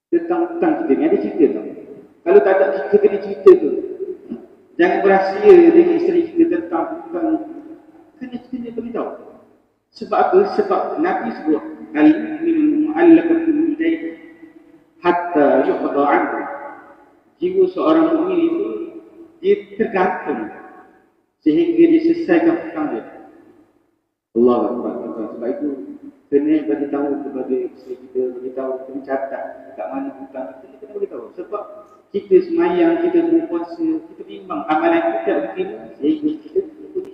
Tentang hutang kita ni ada cerita tak? Kalau tak ada, kita kena cerita tu. Jangan berahsia dengan isteri kita tentang hutang. Kena beritahu. Sebab apa? Sebab Nabi sebut al-mu'minu mu'allaqatun bidayhi hatta yuqda 'anhu. Jiwa seorang mukmin itu dia tergantung sehingga dia selesaikan hutang dia. Allah Akbar. Sebab itu kena bagi tahu kepada isteri kita, bagi tahu, kena catat kat mana hutang kita, kena bagi tahu. Sebab kita semayang, kita berpuasa, kita bimbang amalan kita begini sehingga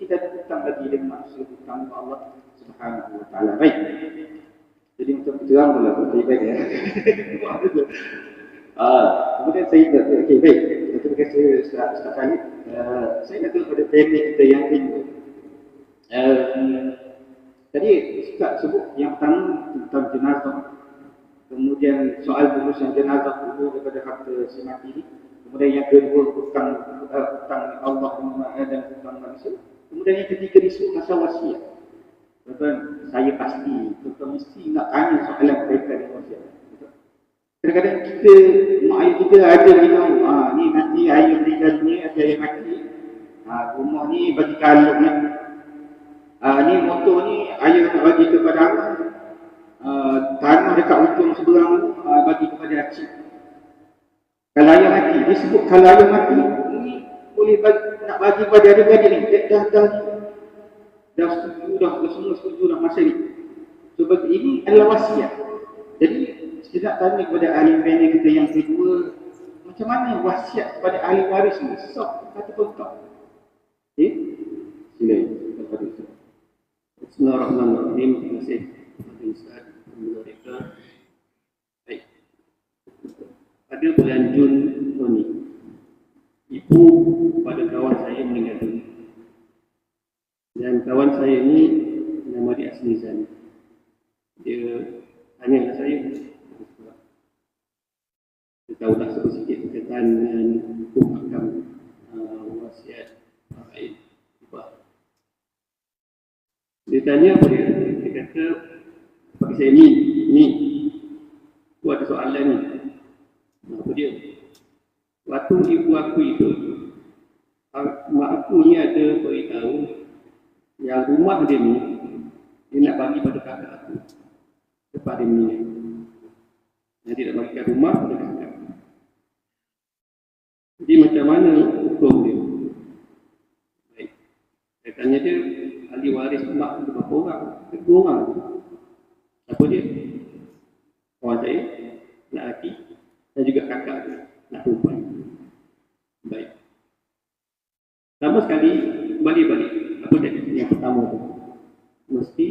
kita ada hutang lagi dengan maksud hutang Allah Subhanahu wa ta'ala. Baik. Jadi macam terang pula saya baik ya. Kemudian saya okey baik. Terima kasih Ustaz Khalid. Saya nak tengok pada tema kita yang kedua. Tadi Ustaz sebut yang pertama tentang jenazah. Kemudian soal urusan jenazah itu daripada harta si mati ini. Kemudian yang kedua hutang Allah dan hutang manusia. Kemudian yang ketiga disebut pasal wasiat. Tuan-tuan, saya pasti tuan-tuan mesti nak tanya soalan berkaitan dengan wasiat. Kadang-kadang kita, mak ayah kita ada beritahu, ni nanti ayah meninggal ni, ada ayah mati, rumah ni bagi kalung ni, ni motor ni ayah nak bagi kepada abang, tanah dekat ujung seberang tu bagi kepada acik. Kalau ayah mati, dia sebut kalau ayah mati, ni boleh nak bagi kepada adik-adik ni, dah setuju dah, semua setuju dah masa ni. Sebab ini adalah wasiat. Jadi kita nak tanya kepada ahli panel kita yang kedua, macam mana wasiat kepada ahli waris ni? Sok kata betul. Okey? Silakan. Bismillahirrahmanirrahim. Terima kasih kepada Ustaz Mereka. Baik. Pada bulan Jun ini, ibu pada kawan saya meninggal dunia. Dan kawan saya ini nama dia Asnizan. Dia tanya ke saya, tahulah sedikit berkaitan dengan hukum akam wasiat faraid. Dia tanya apa dia? Dia kata, bagi saya ni aku ada soalan ni. Apa dia? Waktu ibu aku itu, mak aku ni ada beritahu yang rumah dia ni, dia nak bagi pada kakak aku. Tempat dia ni. Yang dia nak bagikan rumah pada kakak. Jadi macam mana hukum dia? Baik. Saya tanya dia, ahli waris mak itu berapa orang? 2 orang. Siapa dia? Kawan saya, nak lelaki, dan juga kakak dia, nak perempuan. Baik. Sama sekali, balik-balik. Apa dia? Yang pertama tu, mesti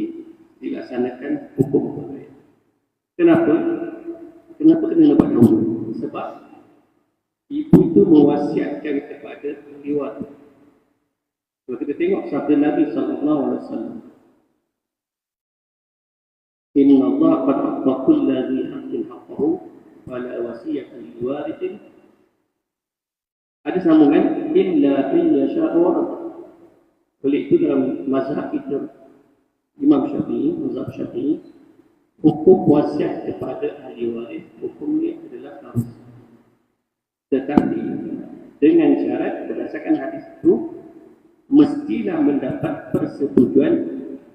dilaksanakan hukum faraid. Kenapa? Kenapa kena buat dahulu? Sebab ibu itu mewasiatkan kepada ahli waris. Kalau kita tengok sabda Nabi SAW, Inna Allah qad a'ta kulla dhi haqqin haqqahu wa la wasiyata li warithin. Ada sambungan illa in yasha'a waratha. Oleh itu dalam mazhab kita Imam Syafi'i, mazhab Syafi'i, hukum wasiat kepada ahli waris, hukumnya adalah harus. Tetapi dengan syarat berdasarkan hadis itu mestilah mendapat persetujuan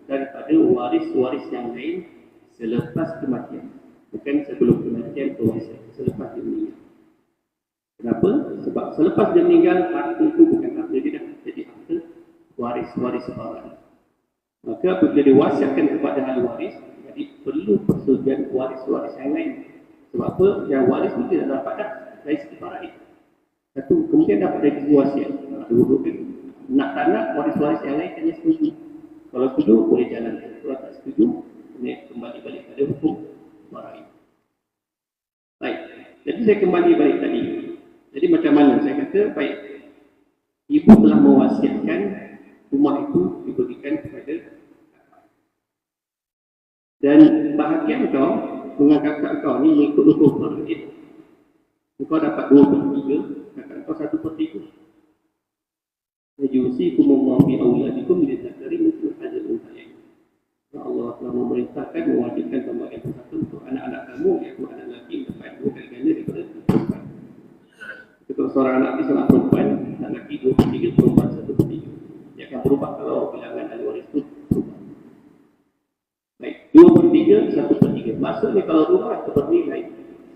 daripada waris-waris yang lain selepas kematian. Bukan sebelum kematian pewarisan, selepas dia meninggal. Kenapa? Sebab selepas dia meninggal, harta itu bukan harta dia, dah jadi harta waris-waris orang. Maka apabila diwasiatkan kepada ahli waris, jadi perlu persetujuan waris-waris yang lain. Sebab apa? Yang waris itu tidak dapat dah dari segi faraid. Satu, kemudian dapat dari segi wasiat. Dua-dua kan. Nak tak nak, waris-waris yang lain kena setuju. Kalau setuju, boleh jalankan. Kalau tak setuju, kena kembali balik pada hukum faraid. Baik, jadi saya kembali balik tadi. Jadi macam mana? Saya kata, baik, ibu telah mewasiatkan rumah itu diberikan kepada kakak. Dan bahagian kau dengan kakak kau ni mengikut hukum faraid, kau dapat 2/3, kakak kau 1/3. Yusikum Allah fi auladikum lidzakari mithlu hadzal unthayain. Allah telah memerintahkan, mewajibkan pembagian satu untuk anak-anak kamu, iaitu anak lelaki dapat 2 kali ganda daripada perempuan. Kalau seorang anak lelaki seorang perempuan, anak lelaki 2/3, perempuan 1/3. Dia akan berubah kalau bilangan ahli waris itu berubah. Baik, 2/3, 1/3. Maksudnya kalau rumah itu bernilai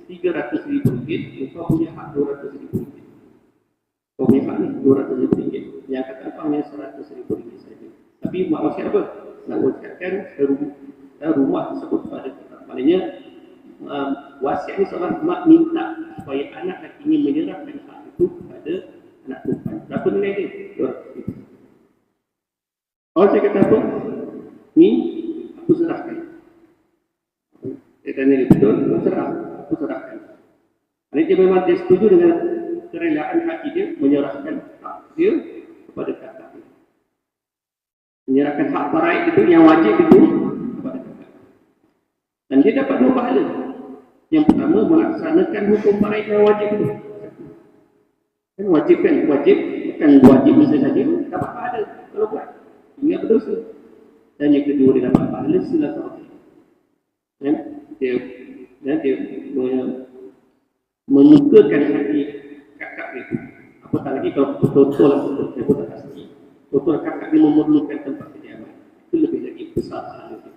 RM300,000, kau punya hak RM200,000. Kau punya hak ni RM200,000. Yang kata apa hanya RM100,000 saja. Tapi mak wasiat apa? Nak wasiatkan rumah tersebut pada kita. Maknanya wasiat ni seorang mak minta supaya anak lelaki ini menyerahkan hak itu kepada anak perempuan. Berapa nilai dia? RM200,000. Kalau saya kata apa? Ni aku serahkan. Dia tanya dia betul, aku serahkan. Ini dia memang dia setuju dengan kerelaan hati dia menyerahkan hak dia kepada kakak dia. Menyerahkan hak faraid itu yang wajib itu kepada kakak. Dan dia dapat 2 pahala. Yang pertama, melaksanakan hukum faraid yang wajib itu. Kan wajib kan? Wajib, bukan wajib bisa saja, dapat pahala kalau buat. Ingat berdosa. Dan yang kedua, dia dapat pahala silaturahmi. Dia menyukakan hati kakak itu. Apatah lagi kalau betul-betul lah, saya pun tak pasti. Betul kakak dia memerlukan tempat kediaman. Itu lebih lagi besar pahala itu.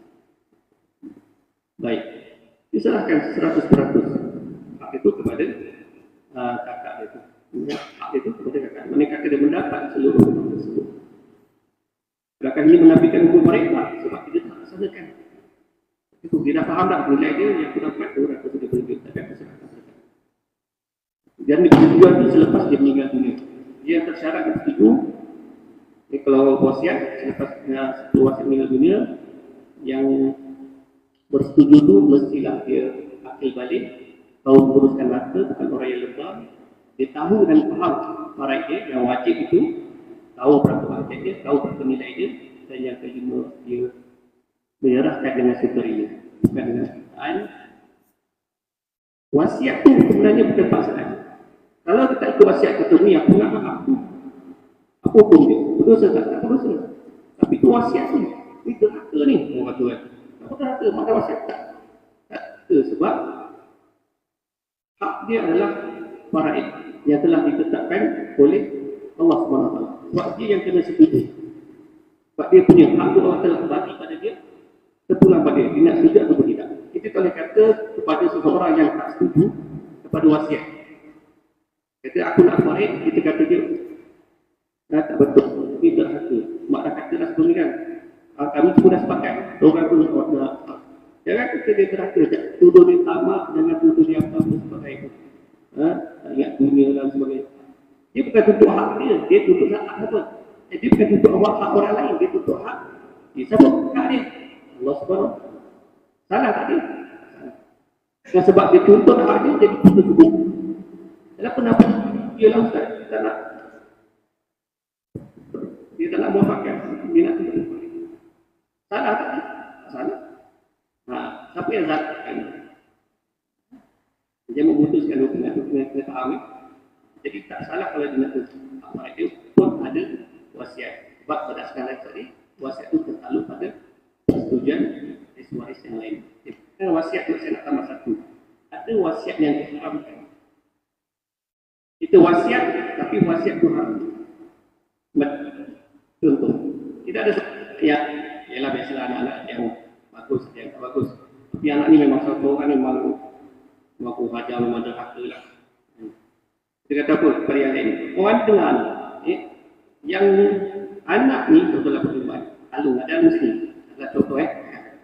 Baik, diserahkan 100% hak itu kepada kakak dia itu. Hak itu kepada kakak. Mana kakak dia mendapat seluruh rumah tersebut. Kakak ini menafikan hukum mereka sebab dia tak laksanakan. Itu dia dah faham dah nilai dia yang aku dapat RM200,000, tapi aku serahkan. Dan persetujuan itu selepas dia meninggal dunia. Dia yang tersyarat bersetuju. Kalau wasiat selepas wasiat meninggal dunia, yang bersetuju itu mestilah dia akil balik, tahu menguruskan harta, bukan orang yang lebam. Dia tahu dan faham faraid dia yang wajib itu, tahu berapa hajat dia, tahu berapa nilai dia, dan yang kelima dia menyerahkan dengan sukarela, bukan dengan perkataan. Wasiat tu sebenarnya bukan paksaan. Kalau kita ikut wasiat kata ni, aku nak apa hukum dia? Berdosa tak berdosa. Tapi itu wasiat tu. Ini derhaka ni. Orang kata kan. Apa derhaka? Mana wasiat tak? Tak. Sebab hak dia adalah faraid yang telah ditetapkan oleh Allah SWT. Sebab dia yang kena setuju. Sebab dia punya hak tu Allah telah bagi pada dia, terpulang pada dia. Dia nak setuju atau tidak. Kita boleh kata kepada seseorang yang tak setuju kepada wasiat. Kata aku nak faraid, kita kata dia tak betul. Ini derhaka. Mak dah kata dah sebelum ni kan. Kami semua dah sepakat. Orang tu nak jangan kita dia derhaka. Tuduh dia tamak, jangan tuduh dia apa-apa sebagainya. Tak ingat dunia dan sebagainya. Dia bukan tutup hak dia tutup hak apa? Dia bukan tutup hak orang lain, dia tutup hak dia. Siapa hak dia? Allah SWT. Salah tak dia? Dan sebab dia tuntut hak dia, jadi tutup tubuh. Kenapa nak dia lah Ustaz? Dia tak nak muafakat. Dia nak tutup. Salah tak dia? Salah. Siapa yang zakatkan? Dia memutuskan hukuman kena faham. Jadi tak salah kalau dia nak tutup. Dia pun ada wasiat. Sebab berdasarkan ayat tadi, wasiat itu tertakluk pada persetujuan waris yang lain. Kan wasiat itu saya nak tambah satu. Ada wasiat yang diharamkan. Kita wasiat, tapi wasiat itu haram. Contoh, tidak ada yang ialah biasalah anak-anak yang bagus, yang tak bagus. Tapi anak ni memang satu orang ni mampu hajar, memang derhaka lah. Kita kata apa kepada yang lain? Orang dengar yang anak ni contohlah perempuan. Alung ada dalam sini. Adalah contoh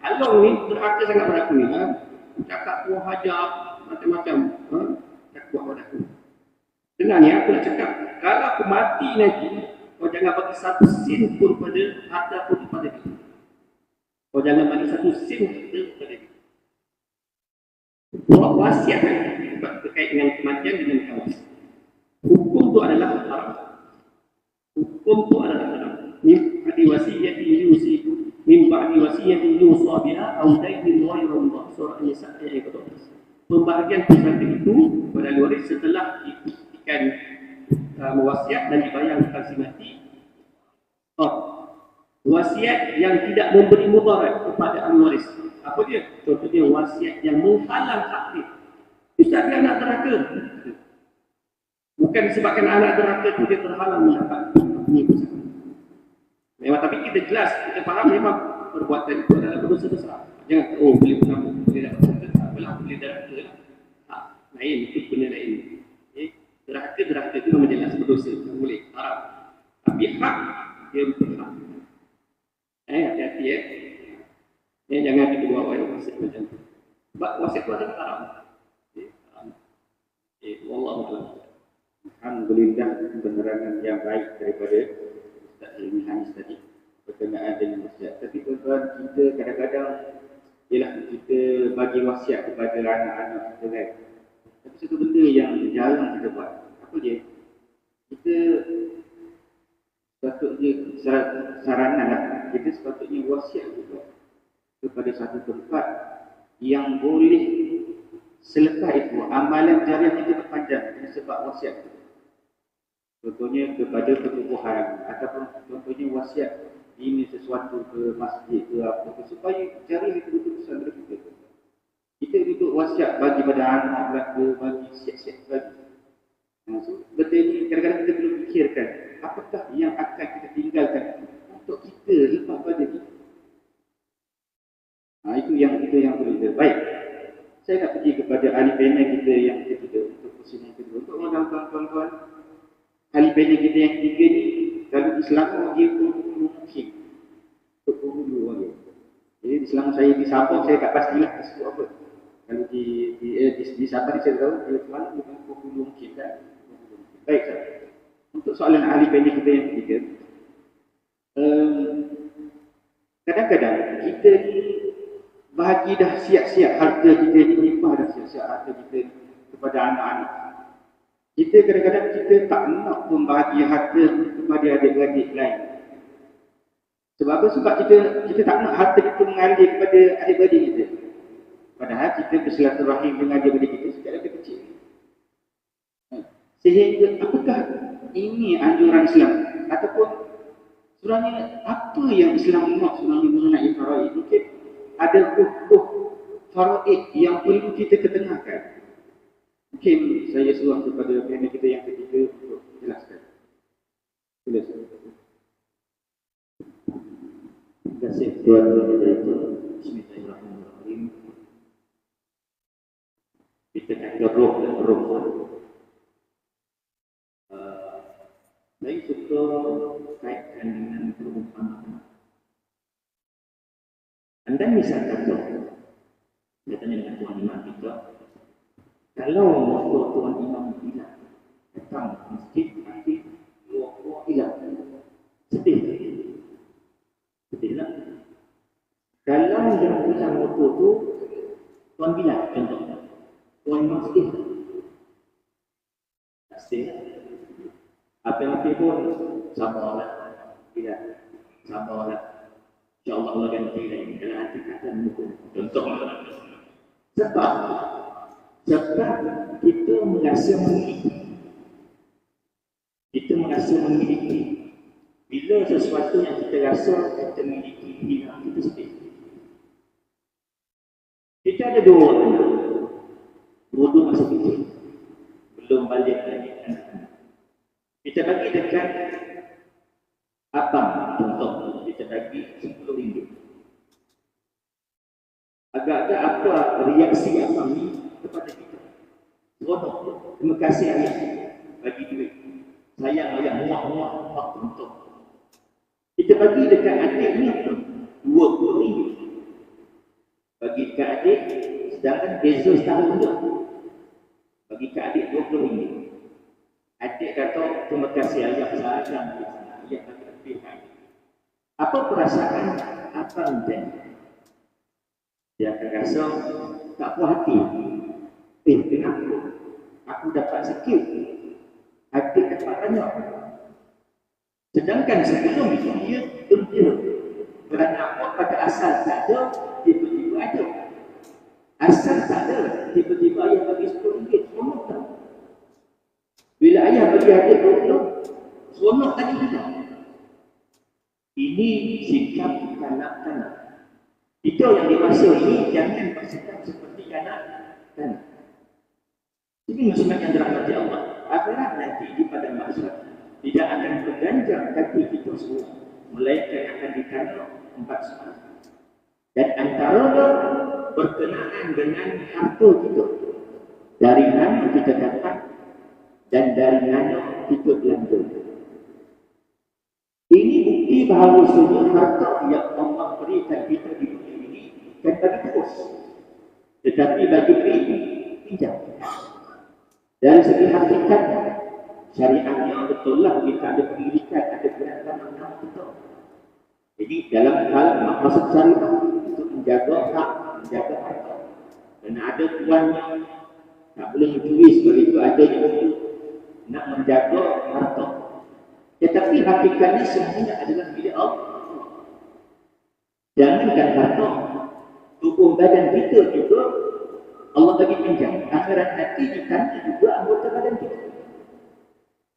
Alung ni derhaka sangat pada aku ni. Cakap puan hajar macam-macam. Tak kuat pada aku. Dengar ni aku nak cakap, kalau aku mati nanti, kau jangan bagi satu sen pun pada harta pun kepada dia. Kau jangan bagi satu sen harta kepada dia. Buat wasiat terkait dengan kematian dengan kawas. Hukum tu adalah haram. Hukum tu adalah haram. Min ba'di wasiyatin yusi, min ba'di wasiyatin yusa biha aw dainin ghairullah. Surah An-Nisa ayat 14. Pembahagian pusaka itu pada ahli waris setelah dibuktikan wasiat dan dibayar hutang si mati. Wasiat yang tidak memberi mudarat kepada ahli waris. Apa dia? Contohnya wasiat yang menghalang hak dia. Ustaz dia anak derhaka. Bukan disebabkan anak derhaka itu dia terhalang mendapat ini pusaka. Memang tapi kita jelas, kita faham memang perbuatan itu adalah berdosa besar. Jangan boleh mengambil, boleh dapat pusaka, boleh derhaka lah. Lain, itu benda lain. Derhaka itu memang jelas berdosa, tak boleh, haram. Tapi hak, dia berhak. Hati-hati jangan kita buat wasiat macam tu. Sebab wasiat itu adalah haram. Wallahualam. Alhamdulillah penerangan yang baik daripada Ustaz Ilmi Hanis tadi berkenaan dengan wasiat. Tapi tuan-tuan, kita kadang-kadang ialah kita bagi wasiat kepada anak-anak kita kan. Tapi satu benda yang jarang kita buat. Apa dia? Kita sepatutnya saranan lah. Kita sepatutnya wasiat juga kepada satu tempat yang boleh selepas itu amalan jariah kita berpanjang sebab wasiat itu. Contohnya kepada pertubuhan ataupun contohnya wasiat ini sesuatu ke masjid ke apa ke supaya jariah itu betul-betul bersama kita. Kita duduk wasiat bagi pada anak belaka, bagi siap-siap bagi. So, betul ni kadang-kadang kita perlu fikirkan apakah yang akan kita tinggalkan untuk kita lepas pada kita. Itu yang perlu kita. Baik. Saya nak pergi kepada ahli panel kita yang ketiga untuk kursi yang kedua. Untuk mengenalkan tuan-tuan, ahli panel kita yang ketiga ni kalau di Selangor dia pun mungkin untuk dulu orang. Jadi di Selangor saya di Sabah saya tak pastilah sebut apa. Kalau di Sabah saya tahu dia tuan bukan mungkin kan. Baik sah. Untuk soalan ahli panel kita yang ketiga, kadang-kadang kita ni bahagi dah siap-siap harta kita ni, limpah dah siap-siap harta kita ni kepada anak-anak. Kita kadang-kadang kita tak nak pun bahagi harta kepada adik-adik lain. Sebab apa? Sebab kita tak nak harta kita mengalir kepada adik-adik kita. Padahal kita bersilaturahim dengan adik-adik kita, sekadar kita Sehingga apakah ini anjuran Islam ataupun sebenarnya apa yang Islam mahu sebenarnya mengenai faraid? Mungkin ada hukum faraid yang perlu kita ketengahkan. Mungkin saya suruh kepada panel kita yang ketiga untuk jelaskan. Silakan. Terima kasih Tuan Moderator. Bismillahirrahmanirrahim. Kita akan roh. Saya suka kaitkan dengan perumpamaan. Anda misalkan katanya dengan Tuan Imam kita, kalau waktu Tuan Imam hilang, datang masjid, akhir luar hilang, sedih lah. Kalau yang hilang waktu itu, Tuan bilang contohnya, Tuan Imam sedih. Apa-apa pun sabarlah, tidak sabarlah. InsyaAllah Allah ganti lagi dalam hati kata mukul. Contoh sebab kita merasa memiliki. Bila sesuatu yang kita rasa kita miliki hilang, kita sedih. Kita ada dua anak, dua masih kecil, belum balik lagi. Kita bagi dekat abang, contoh, kita bagi RM10. Agak-agak apa reaksi abang ni kepada kita? Seronok, terima kasih ayah bagi duit. Sayang ayah, muak, contoh. Kita bagi dekat adik ni apa? RM20. Bagi dekat adik, sedangkan beza setahun juga. Bagi dekat adik RM20. Adik kata, terima kasih ayah, sayang ayah bagi lebih. Apa perasaan abang dan dia akan rasa tak puas hati. Kenapa? Aku dapat sikit, adik dapat banyak. Sedangkan sebelum itu dia gembira kerana pada asal tak ada, tiba-tiba ada. Asal tak ada, tiba-tiba ayah bagi RM10, seronok tak? Bila ayah bagi adik RM20, seronok tadi kita. Ini sikap kanak-kanak. Kita yang dewasa ini jangan bersikap seperti kanak-kanak. Ini muslimat yang dirahmati Allah. Akhirat nanti di padang mahsyar tidak akan berganjang kaki kita semua, melainkan akan ditanya 4 soal. Dan antaranya berkenaan dengan harta kita. Dari mana kita dapat dan dari mana kita belanja. Ini bukti bahawa semua harta yang Allah berikan kita di dunia ini kan bagi terus, tetapi bagi pinjam. Dari segi hakikat syariatnya betullah kita ada pemilikan, ada gerakan nama kita. Jadi dalam hal maksud syariat untuk menjaga hak, menjaga harta. Dan ada tuannya, tak boleh mencuri sebab itu ada yang nak menjaga harta. Tetapi hakikatnya semuanya adalah milik Allah. Jangankan harta, tubuh badan kita juga Allah bagi pinjam. Akhirat nanti ditanya juga anggota badan kita.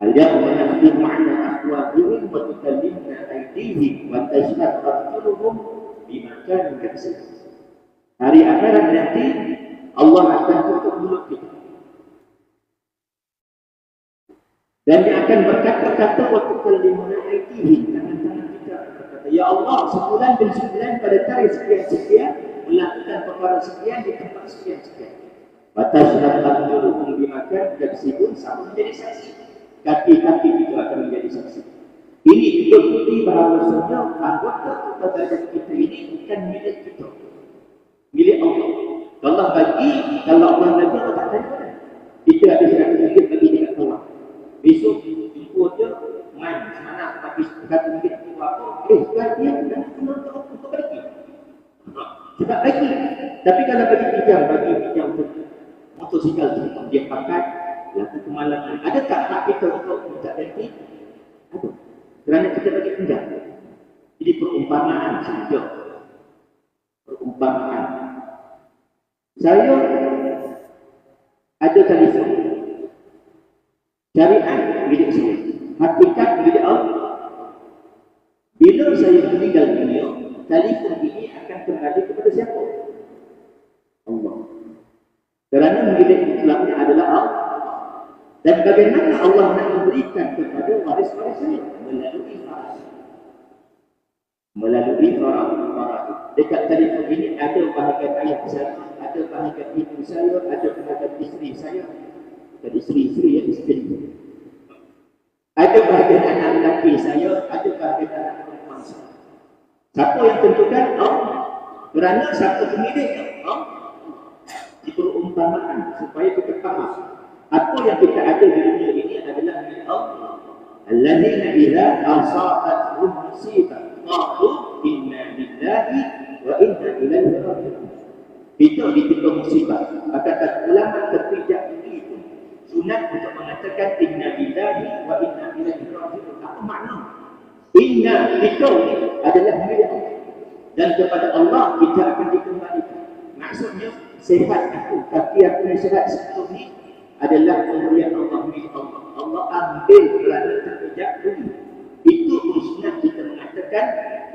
Al-yawma nakhtimu 'ala afwahihim wa tukallimuna aydihim wa tashhadu arjuluhum bima kanu yaksibun. Hari akhirat nanti Allah akan tutup mulut kita. Dan dia akan berkata-kata waktu kalimuna aydihim, tangan-tangan kita berkata, ya Allah, sebulan dan sebulan pada tarikh sekian-sekian melakukan perkara sekian di tempat sekian-sekian. Watashhadu arjuluhum bima kanu yaksibun, sama menjadi saksi. Kaki-kaki kita akan menjadi saksi. Ini juga bukti bahawa semua anggota badan kita ini bukan milik kita, milik Allah. Allah bagi, kalau Allah bagi, Allah tak tahu. Kita ada RM100 bagi dekat Allah. Besok jumpa dia, main semalam bagi RM100 apa? Sekarang dia dah untuk bagi. Sebab bagi. Tapi kalau bagi pinjam motosikal contoh dia pakai, laku kemalangan. Adakah hak kita untuk minta ganti? Ada. Kerana kita bagi pinjam. Jadi perumpamaan saja. Perumpamaan. Saya ada telefon. Syariat milik saya, hakikat milik Allah. Bila saya meninggal dunia, telefon ini akan kembali kepada siapa? Allah. Kerana milik mutlaknya adalah Allah. Dan bagaimana Allah nak memberikan kepada waris-waris saya? Melalui faras. Melalui faras. Dekat telefon ini ada bahagian ayah saya, ada bahagian ibu saya, ada bahagian isteri saya. Dan isteri-isteri yang isteri. Ada bahagian anak lelaki saya, ada bahagian anak perempuan saya. Siapa yang tentukan? Allah. Kerana siapa pemiliknya? Allah. Diperumpamaan supaya kita faham. Apa yang kita ada di dunia ini adalah milik Allah. Alladzina idza asabatuhum musibah qalu inna lillahi wa inna ilaihi raji'un. Kita ditimpa musibah, kata ulama terpijak itu sunat untuk mengatakan inna lillahi wa inna ilaihi raji'un. Apa makna? Inna kita adalah milik Allah dan kepada Allah kita akan dikembalikan. Maksudnya sehat aku, kaki aku yang sehat seperti ini adalah pemberian Allah milik Allah. Allah ambil kerana terpijak dulu. Itu sunat kita mengatakan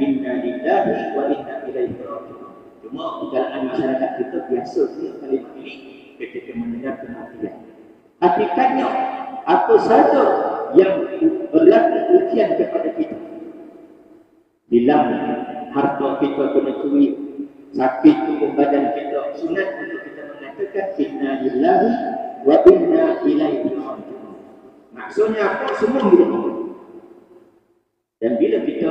inna lillahi wa inna ilaihi raji'un. Cuma di kalangan masyarakat kita biasa kalimat ini ketika mendengar kematian. Hakikatnya apa saja yang berlaku ujian kepada kita, bila harta kita kena curi, sakit tubuh badan kita, sunat untuk kita mengatakan inna lillahi wa inna ilaihi raji'un. Maksudnya apa? Semua milik Allah. Dan bila kita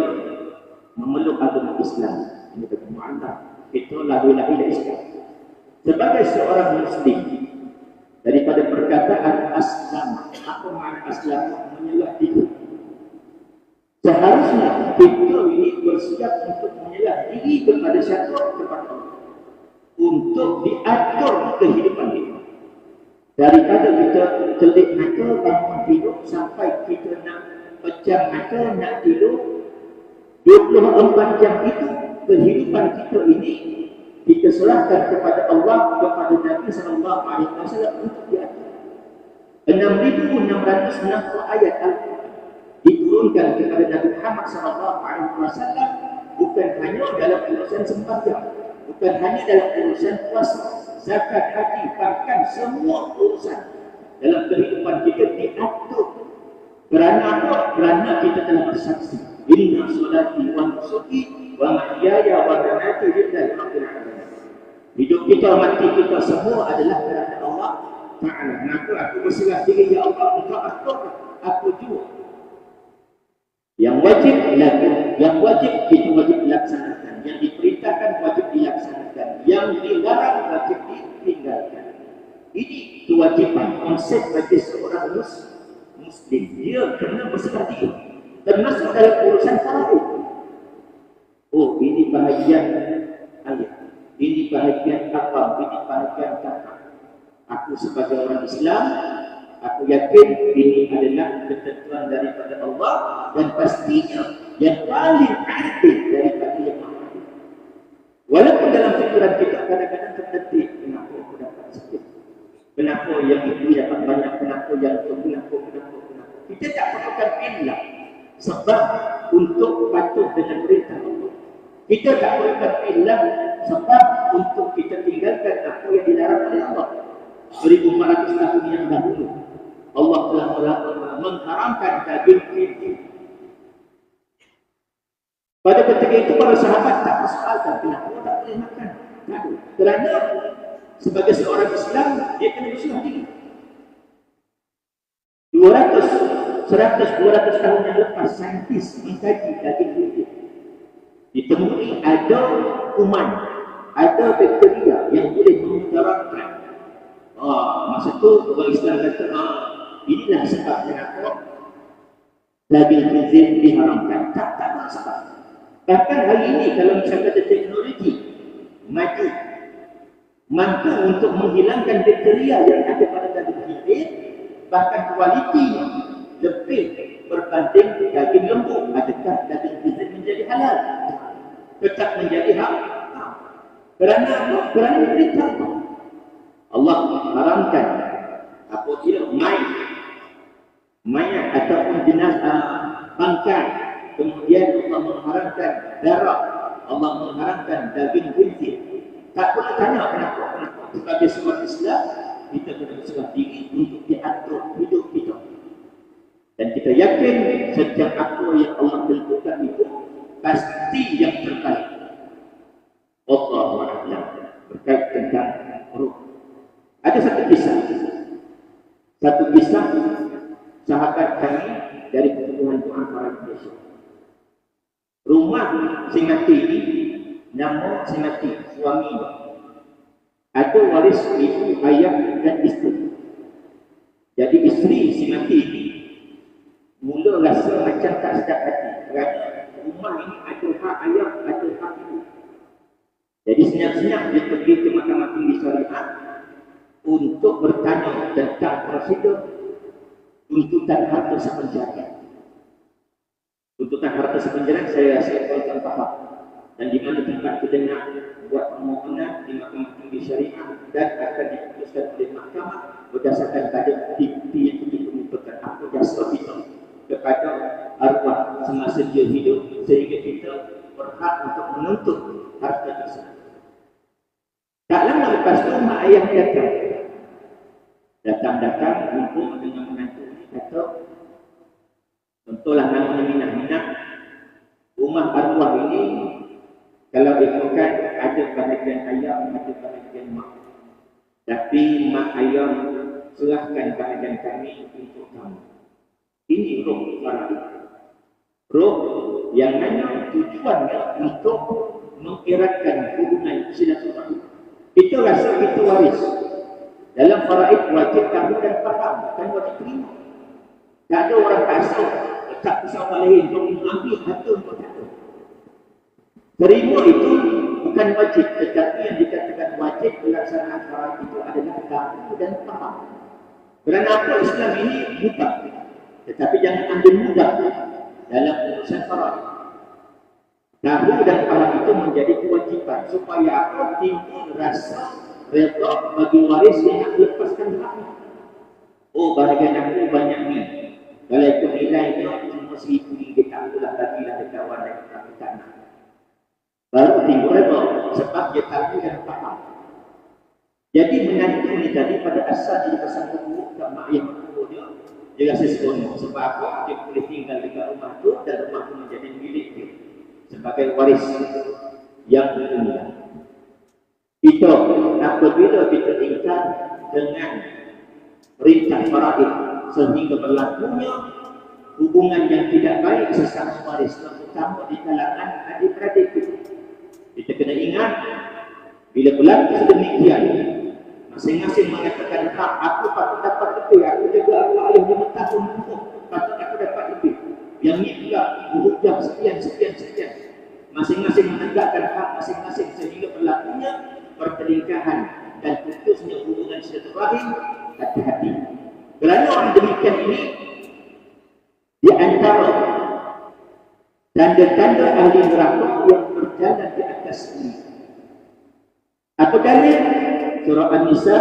memeluk agama Islam, ini bertemu anda, kita lahir dari Islam. Sebagai seorang Muslim, daripada perkataan aslam, apa makna aslam? Menyerah diri. Seharusnya kita ini bersiap untuk menyerah diri kepada siapa? Kepada Allah. Untuk diatur kehidupan kita. Daripada kita telik mata bangun tidur sampai kita nak pejam mata nak tidur 24 jam itu kehidupan kita ini kita serahkan kepada Allah, kepada Nabi SAW untuk diatur. 6,660 ayat Al-Quran diturunkan kepada Nabi Muhammad SAW bukan hanya dalam urusan sembahyang, bukan hanya dalam urusan puasa, zakat, haji, bahkan semua urusan dalam kehidupan kita diatur. Kerana apa? Kerana kita telah bersaksi inna solati wa nusuki wa mahyaya wa mamati lillahi rabbil alamin. Hidup kita, mati kita semua adalah kerana Allah Ta'ala. Maka aku berserah diri, ya Allah, engkau atur, aku jua. Yang wajib lakukan, yang wajib kita wajib laksanakan, yang diperintahkan wajib dilaksanakan, yang dilarang wajib ditinggalkan. Ini kewajipan konsep bagi seorang Muslim. Dia kena berserah diri, termasuk dalam urusan faraid. Oh, ini bahagian ayat, ini bahagian apa, ini bahagian kata. Aku sebagai orang Islam, aku yakin ini adalah ketentuan daripada Allah dan pastinya yang paling adil daripada yang Maha Adil. Walaupun dalam fikiran kita kadang-kadang terdetik, kenapa aku dapat sikit? Kenapa yang itu dapat banyak? Kenapa yang itu? Kenapa? Kita tak perlukan ilah sebab untuk patuh dengan perintah Allah. Kita tak perlukan ilah sebab untuk kita tinggalkan apa yang dilarang oleh Allah. 1400 tahun yang dahulu Allah telah mengharamkan daging khinzir. Pada ketika itu para sahabat tak persoalkan kenapa tak boleh makan. Kerana sebagai seorang Islam dia kena berserah diri. 200 tahun yang lepas saintis mengkaji daging khinzir, ditemui ada kuman, ada bakteria yang boleh memudaratkan. Masa tu orang Islam kata inilah sebab kenapa daging khinzir diharamkan. Tak ada sebab. Bahkan hari ini kalau misalnya ada teknologi maju mampu untuk menghilangkan bakteria yang ada pada daging khinzir, bahkan kualitinya lebih berbanding daging lembu. Adakah daging khinzir menjadi halal? Tetap menjadi haram. Kerana apa? Kerana perintah Allah haramkan apa dia main ataupun jenazah bangkai. Kemudian Allah mengharamkan darah, Allah mengharamkan daging khinzir. Tak perlu tanya kenapa. Sebagai sebuah Islam, kita kena berserah diri untuk diatur hidup kita. Dan kita yakin setiap apa yang Allah tentukan itu pasti yang terbaik. Allahu a'lam. Berkait tentang ruh. Ada satu kisah sahabat kami dari pertemuan Tuhan para Indonesia. Rumah Singati ini, nama Singati, suami. Ada waris ibu, ayah dan isteri. Jadi isteri Singati ini mula rasa macam tak sedap hati. Kerana rumah ini ada hak ayah, ada hak ibu. Jadi senyap-senyap dia pergi ke Mahkamah Tinggi Syariah untuk bertanya tentang prosedur tuntutan harta sepenjara. Tuntutan harta sepenjara saya akan faham. Dan di mana tempat kita nak buat permohonan di Mahkamah Tinggi Syariah dan akan diputuskan oleh mahkamah berdasarkan pada bukti yang dikemukakan apa dasar kita kepada arwah semasa dia hidup sehingga kita berhak untuk menuntut harta tersebut. Tak lama lepas tu mak ayah datang jumpa dengan menantu ni, kata contohlah namanya Minah. Rumah arwah ini kalau ikutkan ada bahagian ayah, ada bahagian mak. Tapi mak ayah serahkan bahagian kami untuk kamu. Ini roh faraid. Roh yang mana tujuannya untuk mengeratkan hubungan silaturahmi. Kita rasa kita waris. Dalam faraid wajib kamu dan faham, bukan wajib terima. Tak ada orang kasar dekat pisau lain untuk mengambil harta untuk harta. Terima itu bukan wajib, tetapi yang dikatakan wajib pelaksanaan faraid itu adalah tahu dan faham. Kerana apa Islam ini mudah, tetapi jangan ambil mudah dalam urusan faraid. Tahu dan faham itu menjadi kewajiban supaya apa? Timbul rasa redha bagi waris yang nak lepaskan haknya. Oh, bahagian aku banyak ni. Kalau ikut nilainya cuma RM1,000 tak apalah, bagilah dekat waris tapi tak nak. Baru timbul redha sebab dia tahu dan faham. Jadi menantu ni tadi pada asal dia pasal buruk tak mak yang dia rasa seronok. Sebab apa? Dia boleh tinggal dekat rumah tu dan rumah tu menjadi milik dia sebagai waris yang mulia. Kita apabila kita ingkar dengan perintah faraid sehingga berlakunya hubungan yang tidak baik sesama waris, terutama di kalangan adik-beradik kita kena ingat bila berlaku sedemikian, masing-masing mengatakan hak aku patut dapat lebih, aku jaga aku ayah 5 tahun umur, patut aku dapat lebih. Yang ni pula berhujah sekian. Masing-masing menegakkan hak masing-masing sehingga berlakunya pertelingkahan dan putusnya hubungan silaturahim. Hati-hati. Kerana orang demikian ini di antara tanda-tanda ahli neraka yang berjalan di atas bumi. Apa dalil? Surah An-Nisa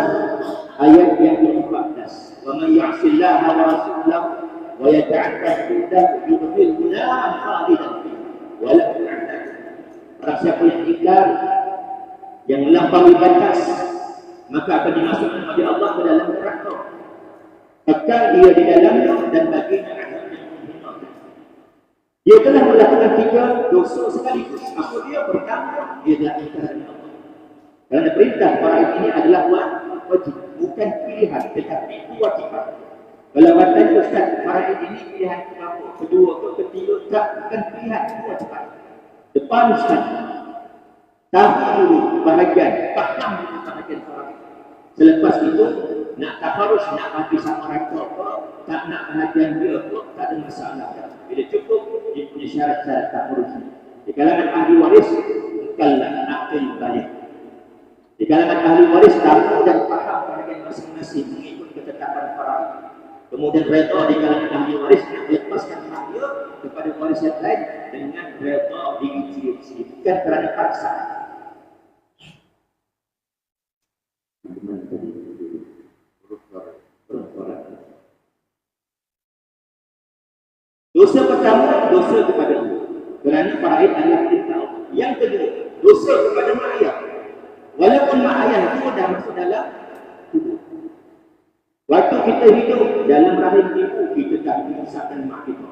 ayat yang ke-14. Wa may ya'sillaha wa rasulahu wa yata'adda hududahu yudkhilhu naran khalidan fiha wa lahu 'adzab. Barang siapa yang ingkar, yang melampaui batas, maka akan dimasukkan oleh Allah ke dalam neraka. Kekal ia di dalamnya dan baginya azab yang menghinakan. Dia telah melakukan 3 dosa sekaligus. Apa dia? Pertama, dia telah ingkar dengan Allah. Kerana perintah faraid ini adalah wajib, bukan pilihan, tetapi kewajiban. Kalau katanya Ustaz, faraid ini pilihan kenapa? Kedua atau ketiga, tak, bukan pilihan, kewajiban. Depan Ustaz, tahu dulu bahagian, faham dulu bahagian faraid. Selepas itu, nak taharus, nak bagi sama orang tua apa, tak nak bahagian dia apa, tak ada masalah. Bila cukup, dia punya syarat-syarat taharus. Di kalangan ahli waris, bukanlah akil balik. Di kalangan ahli waris tahu dan faham bahagian masing-masing mengikut ketetapan faraid. Kemudian redha di kalangan ahli waris nak lepaskan hak dia kepada waris yang lain dengan redha diri, bukan kerana paksa. Dosa pertama, dosa kepada ibu. Kerana faraid adalah perintah Allah. Yang kedua, dosa kepada mak ayah. Walaupun mak ayah itu dah masuk dalam tubuh. Waktu kita hidup dalam rahim ibu, kita tak menyusahkan mak kita.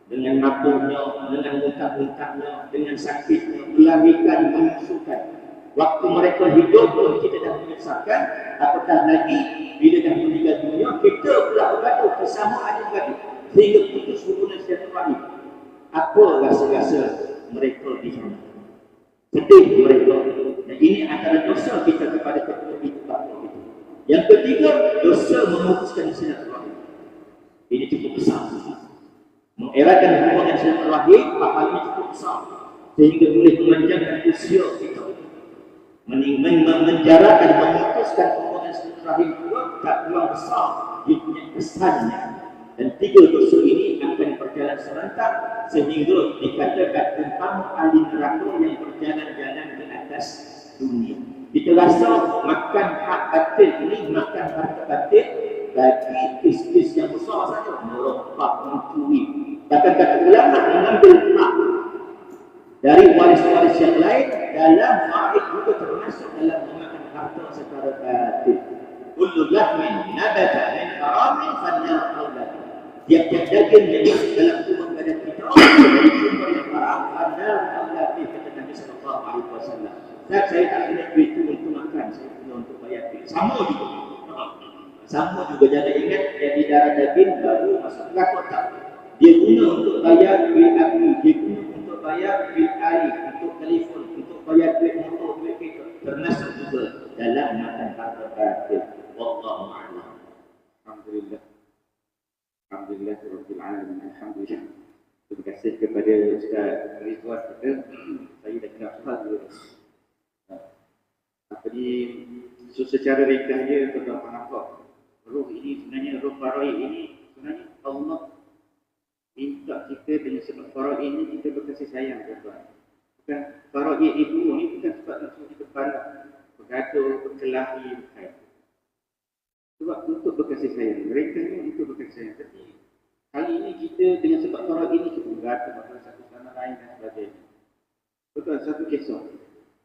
Dengan nafsunya, dengan muntah-muntahnya, dengan sakitnya, melahirkan, menyusukan. Waktu mereka hidup pun kita dah menyusahkan. Apatah lagi, bila dah meninggal dunia, kita pula bergaduh, bersama adik-adik. Sehingga putus hubungan silaturahim. Apa rasa-rasa mereka di sana? Sedih mereka. Dan ini antara dosa kita kepada kedua ibu bapa kita. Yang ketiga, dosa memutuskan silaturahim. Ini cukup besar. Mengeratkan hubungan silaturahim, pahalanya cukup besar. Sehingga boleh memanjangkan usia kita. Menjarakan, memutuskan hubungan silaturahim juga tak kurang besar. Dia punya kesannya. Dan tiga dosa ini akan berjalan serentak sehingga dikatakan tentang ahli neraka yang berjalan-jalan di atas dunia. Kita rasa makan hak batin ini, makan hak batin bagi kes-kes yang besar saja, merompak, mencuri. Bahkan kata ulama mengambil hak dari waris-waris yang lain dalam faraid juga termasuk dalam memakan harta secara batin. Kullu lahmin nabata min haramin fannar awla. Tiap-tiap daging yang masuk dalam tubuh badan kita dari sumber yang haram, fannar awla, kata Nabi sallallahu alaihi wasallam. Saya tak kena duit itu untuk makan, saya kena untuk bayar duit. Sama juga. Sama juga, jangan ingat yang di darah daging baru masuk neraka tak. Dia guna untuk bayar duit api, dia guna untuk bayar duit air, untuk telefon, untuk bayar duit motor, duit kereta. Termasuk juga dalam makan harta batin. Wallahu a'lam. Alhamdulillah. Alhamdulillah Rabbil Alamin. Alhamdulillah. Terima kasih kepada Ustaz Ridwan kita. Saya dah kenal Ustaz dulu. Jadi secara ringkas dia tuan-tuan nampak, roh ini sebenarnya, roh faraid ini sebenarnya Allah minta kita dengan sebab faraid ini kita berkasih sayang tuan-tuan. Bukan faraid ibu ni bukan sebab nak suruh kita panas, bergaduh, berkelahi, bukan. Sebab untuk berkasih sayang, ringkasnya untuk berkasih sayang. Tapi kali ini kita dengan sebab faraid ini kita bergaduh antara satu sama lain dan sebagainya. Betul, satu kisah.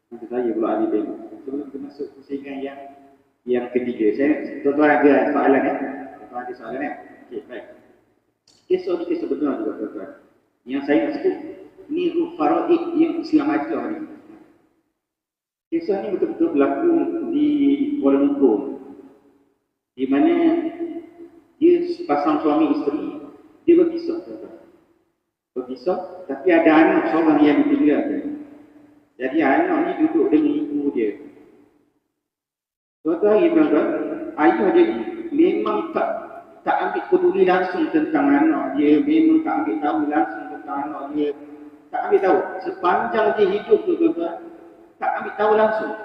Nanti saya pula ahli tengok. Sebelum kita masuk pusingan yang ketiga. Tuan-tuan ada soalan ya? Tuan-tuan ada soalan ya? Okey, baik. Kisah ni kisah benar juga tuan-tuan. Yang saya nak sebut, ni ruh faraid yang Islam ajar ni. Kisah ni betul-betul berlaku di Kuala Lumpur. Di mana dia sepasang suami isteri, dia berpisah tuan-tuan. Berpisah, tapi ada anak seorang yang ditinggalkan. Jadi anak ni duduk dengan ibu dia. Suatu hari tuan-tuan, ayah dia memang tak ambil peduli langsung tentang anak dia, memang tak ambil tahu langsung tentang anak dia, tak ambil tahu. Sepanjang dia hidup tu tuan-tuan, tak ambil tahu langsung.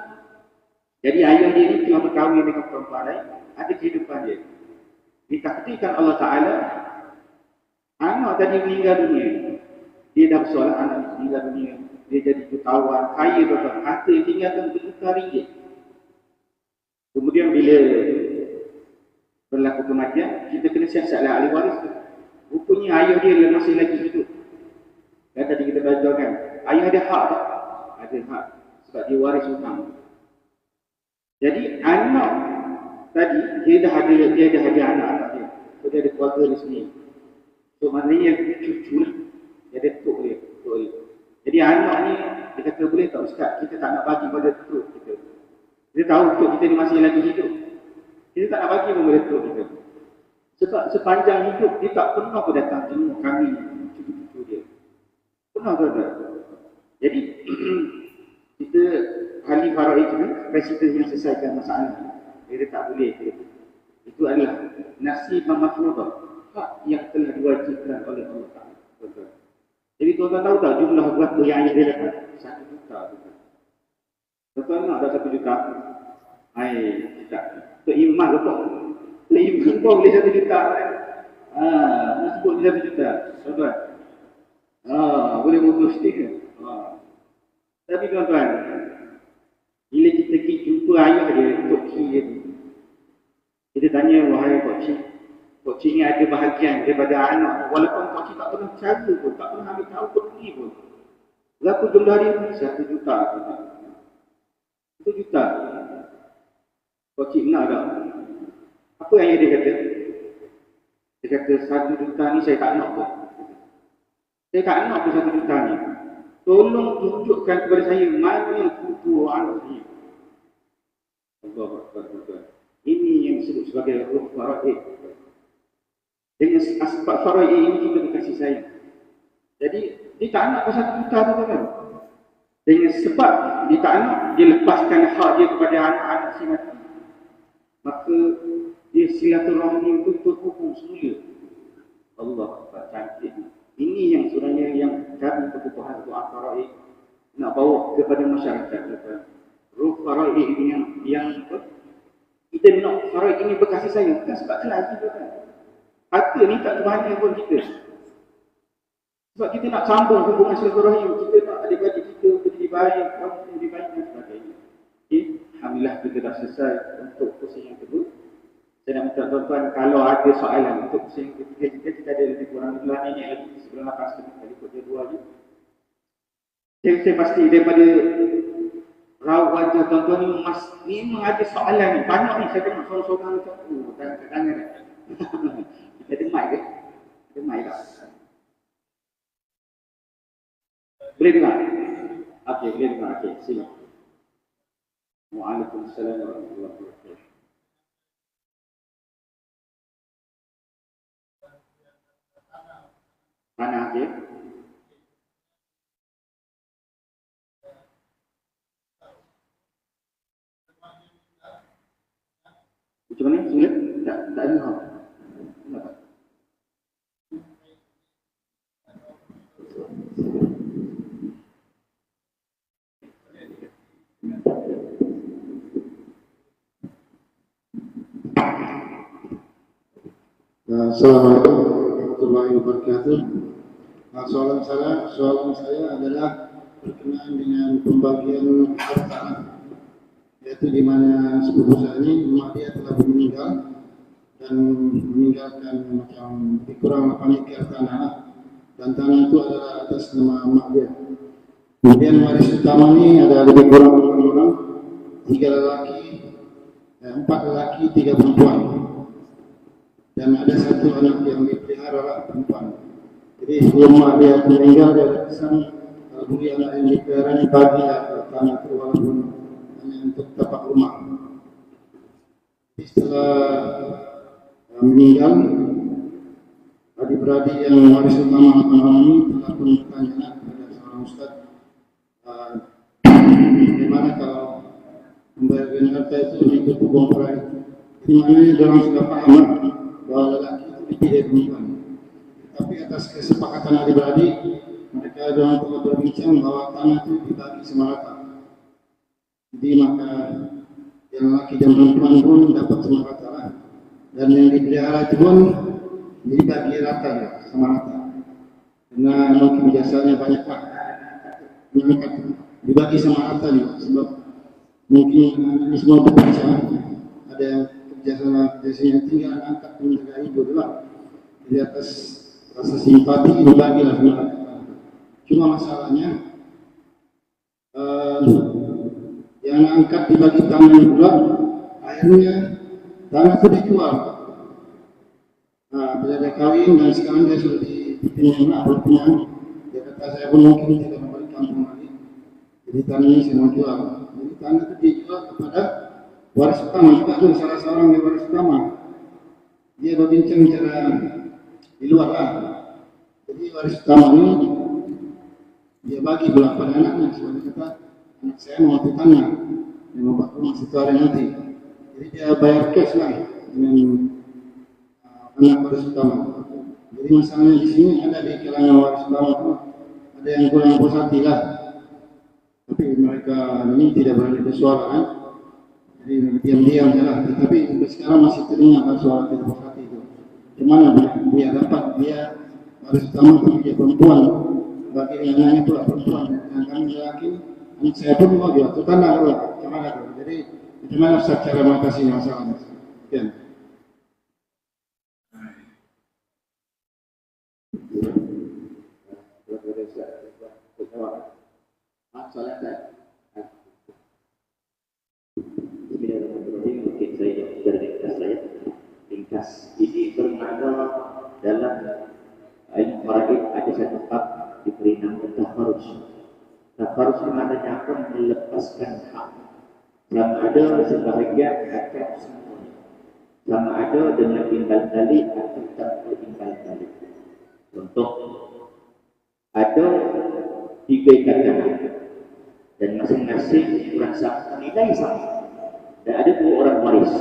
Jadi ayah dia ni telah berkahwin dengan perempuan lain, ada kehidupan dia. Ditakdirkan Allah Ta'ala, anak tadi meninggal dunia. Dia dah bersolat anak meninggal dunia. Dia jadi jutawan, kaya tuan-tuan. Harta yang tinggalkan berjuta ringgit. Kemudian bila berlaku kematian, kita kena siasatlah ahli waris tu. Rupanya ayah dia masih lagi hidup. Dan tadi kita belajar kan, ayah dia hak tak? Ada hak. Sebab dia waris hutang. Jadi anak tadi, dia dah ada anak-anak dia. So dia ada keluarga di sini. So maknanya cucu lah. Dia ada tok dia. Jadi anak ni, dia kata, boleh tak Ustaz, kita tak nak bagi pada tok kita. Dia tahu tok kita ni masih lagi hidup. Kita tak nak bagi pada tok kita. Sebab sepanjang hidup, dia tak pernah pun datang jenguk kami, cucu-cucu dia. Pernah tak? Jadi, kita ahli faraid itu, presiden yang selesaikan masalah. Dia tak boleh. Itu adalah nasib mafruḍah, hak yang telah diwajibkan oleh Allah Ta'ala. Jadi tuan-tuan tahu tak jumlah berapa yang dia dapat? 1 juta. Tuan-tuan nak dah 1 juta? Tak. Tok Imam ke tak? Tok Imam pun boleh 1 juta. Nak sebut dia 1 juta. Tuan-tuan. Boleh bungkus dia. Tapi tuan-tuan, bila kita jumpa ayah dia, Tok Cik dia, kita tanya, wahai Tok Cik, Pak Cik ni ada bahagian daripada anak, walaupun Pak Cik tak pernah cari pun, tak pernah ambil tahu peduli pun. Berapa jumlah hari ni? 1 juta. 1 juta. Pak Cik nak tak? Apa yang dia kata? Dia kata 1 juta ni saya tak nak pun. Saya tak nak pun 1 juta ni. Tolong tunjukkan kepada saya mana kutu anak ni. Allah Akbar. Ini yang disebut sebagai ruh faraid. Dengan asbab faraid ini kita berkasih sayang. Jadi dia tak nak pasal 1 juta tu kan. Dengan sebab dia tak nak, dia lepaskan hak dia kepada anak-anak si mati. Maka dia silaturahmi itu terhubung semula. Allah Akbar, cantik. Ini yang sebenarnya yang kami kebutuhan doa faraid nak bawa kepada masyarakat kita. Ruh faraid ini yang kita nak faraid ini berkasih sayang bukan sebab kelagi kan. Harta ni tak terbahaya pun kita. Sebab kita nak sambung hubungan silaturahim, kita nak adik-adik kita menjadi baik, kamu menjadi baik dan sebagainya. Okay. Alhamdulillah kita dah selesai untuk kursus yang kedua. Saya nak minta tuan-tuan kalau ada soalan untuk kursus yang ketiga kita ada lebih kurang 9 minit lagi sebelum 8.30 kali ikut jadual lagi. Saya pasti daripada raut wajah tuan-tuan ni memang ada soalan ni. Banyak ni saya tengok sorang-sorang macam tangan kita ada mic ke? Ada mic tak? Boleh dengar? Okey, boleh dengar. Okey, sila. Waalaikumsalam warahmatullahi wabarakatuh. Mana dia? Macam mana? Sila? Tak dengar. Kenapa? Assalamualaikum warahmatullahi wabarakatuh. Soalan saya adalah berkenaan dengan pembagian harta, yaitu di mana sepupu saya ini mak dia telah meninggal dan meninggalkan macam kurang 8 hektar tanah, dan tanah itu adalah atas nama mak dia. Kemudian waris utama ini ada lebih kurang 6 orang, 3 lelaki, 4 lelaki, 3 perempuan. Dan ada 1 anak yang dipelihara perempuan. Jadi sebelum mak dia meninggal, dia ada pesan kalau bagi anak yang dipelihara ini bagilah tanah itu walaupun hanya untuk tapak rumah. Jadi setelah meninggal, adik-beradik yang waris utama almarhum ini telah pun bertanya kepada seorang ustaz, bagaimana kalau pembagian harta itu ikut hukum faraid? Di mana orang sudah paham bahwa lelaki itu dipilih perempuan. Tapi atas kesepakatan adik-beradik, mereka telah berbincang bahwa tanah itu dibagi semerata. Jadi maka yang lelaki dan perempuan pun dapat semerata lah. Dan yang dipelihara itu pun dibagi rata ya, semerata. Karena mungkin jasanya banyak lah. Dibagi semerata juga. Sebab mungkin ini semua bekerja, ada yang jasanya tinggal angkat menjaga hidup lah. Di atas rasa simpati dibagilah semua. Cuma masalahnya yang angkat dibagi tangan pula, akhirnya tanah itu dijual. Bila dia kahwin dan sekarang dia sudah dipinjam punya, dia kata saya pun mungkin tidak kembali kampung lagi. Jadi tanah ini saya mau jual. Jadi tanah itu dijual kepada waris utama juga tuh, salah seorang dari waris utama. Dia berbincang cara di luar lah. Jadi waris utama ini dia bagi pula pada anaknya. Sebab dia kata anak saya mau tanah, dia mau buat rumah situ hari nanti. Jadi dia bayar cash lah dengan anak waris utama. Jadi masalahnya di sini ada di kalangan waris utama itu ada yang kurang puas hati lah. Tapi mereka ini tidak berani bersuara kan. Jadi diam-diam lah. Tetapi sampai sekarang masih terdengar suara tidak puas hati itu. Gimana dia dapat, dia waris utama tapi dia perempuan. Bagi anaknya pula perempuan, yang kami lelaki, anak saya pun mau juga, itu tanah pula, gimana tu? Jadi, bagaimana Ustaz cara mengatasi masalah ini? Sekian. Soalan saya. Bismillahirrahmanirrahim. Mungkin saya ringkas saya. Ringkas. Ini bermakna dalam ilmu faraid ada satu bab diberi nama tafarruj. Tafarruj maknanya akan melepaskan hak. Sama ada sebahagian akan semuanya. Sama ada dengan timbal balik atau tanpa timbal balik. Contoh, ada 3 ikatan dan masing-masing kurang sama nilai sama. Dan ada 2 orang waris,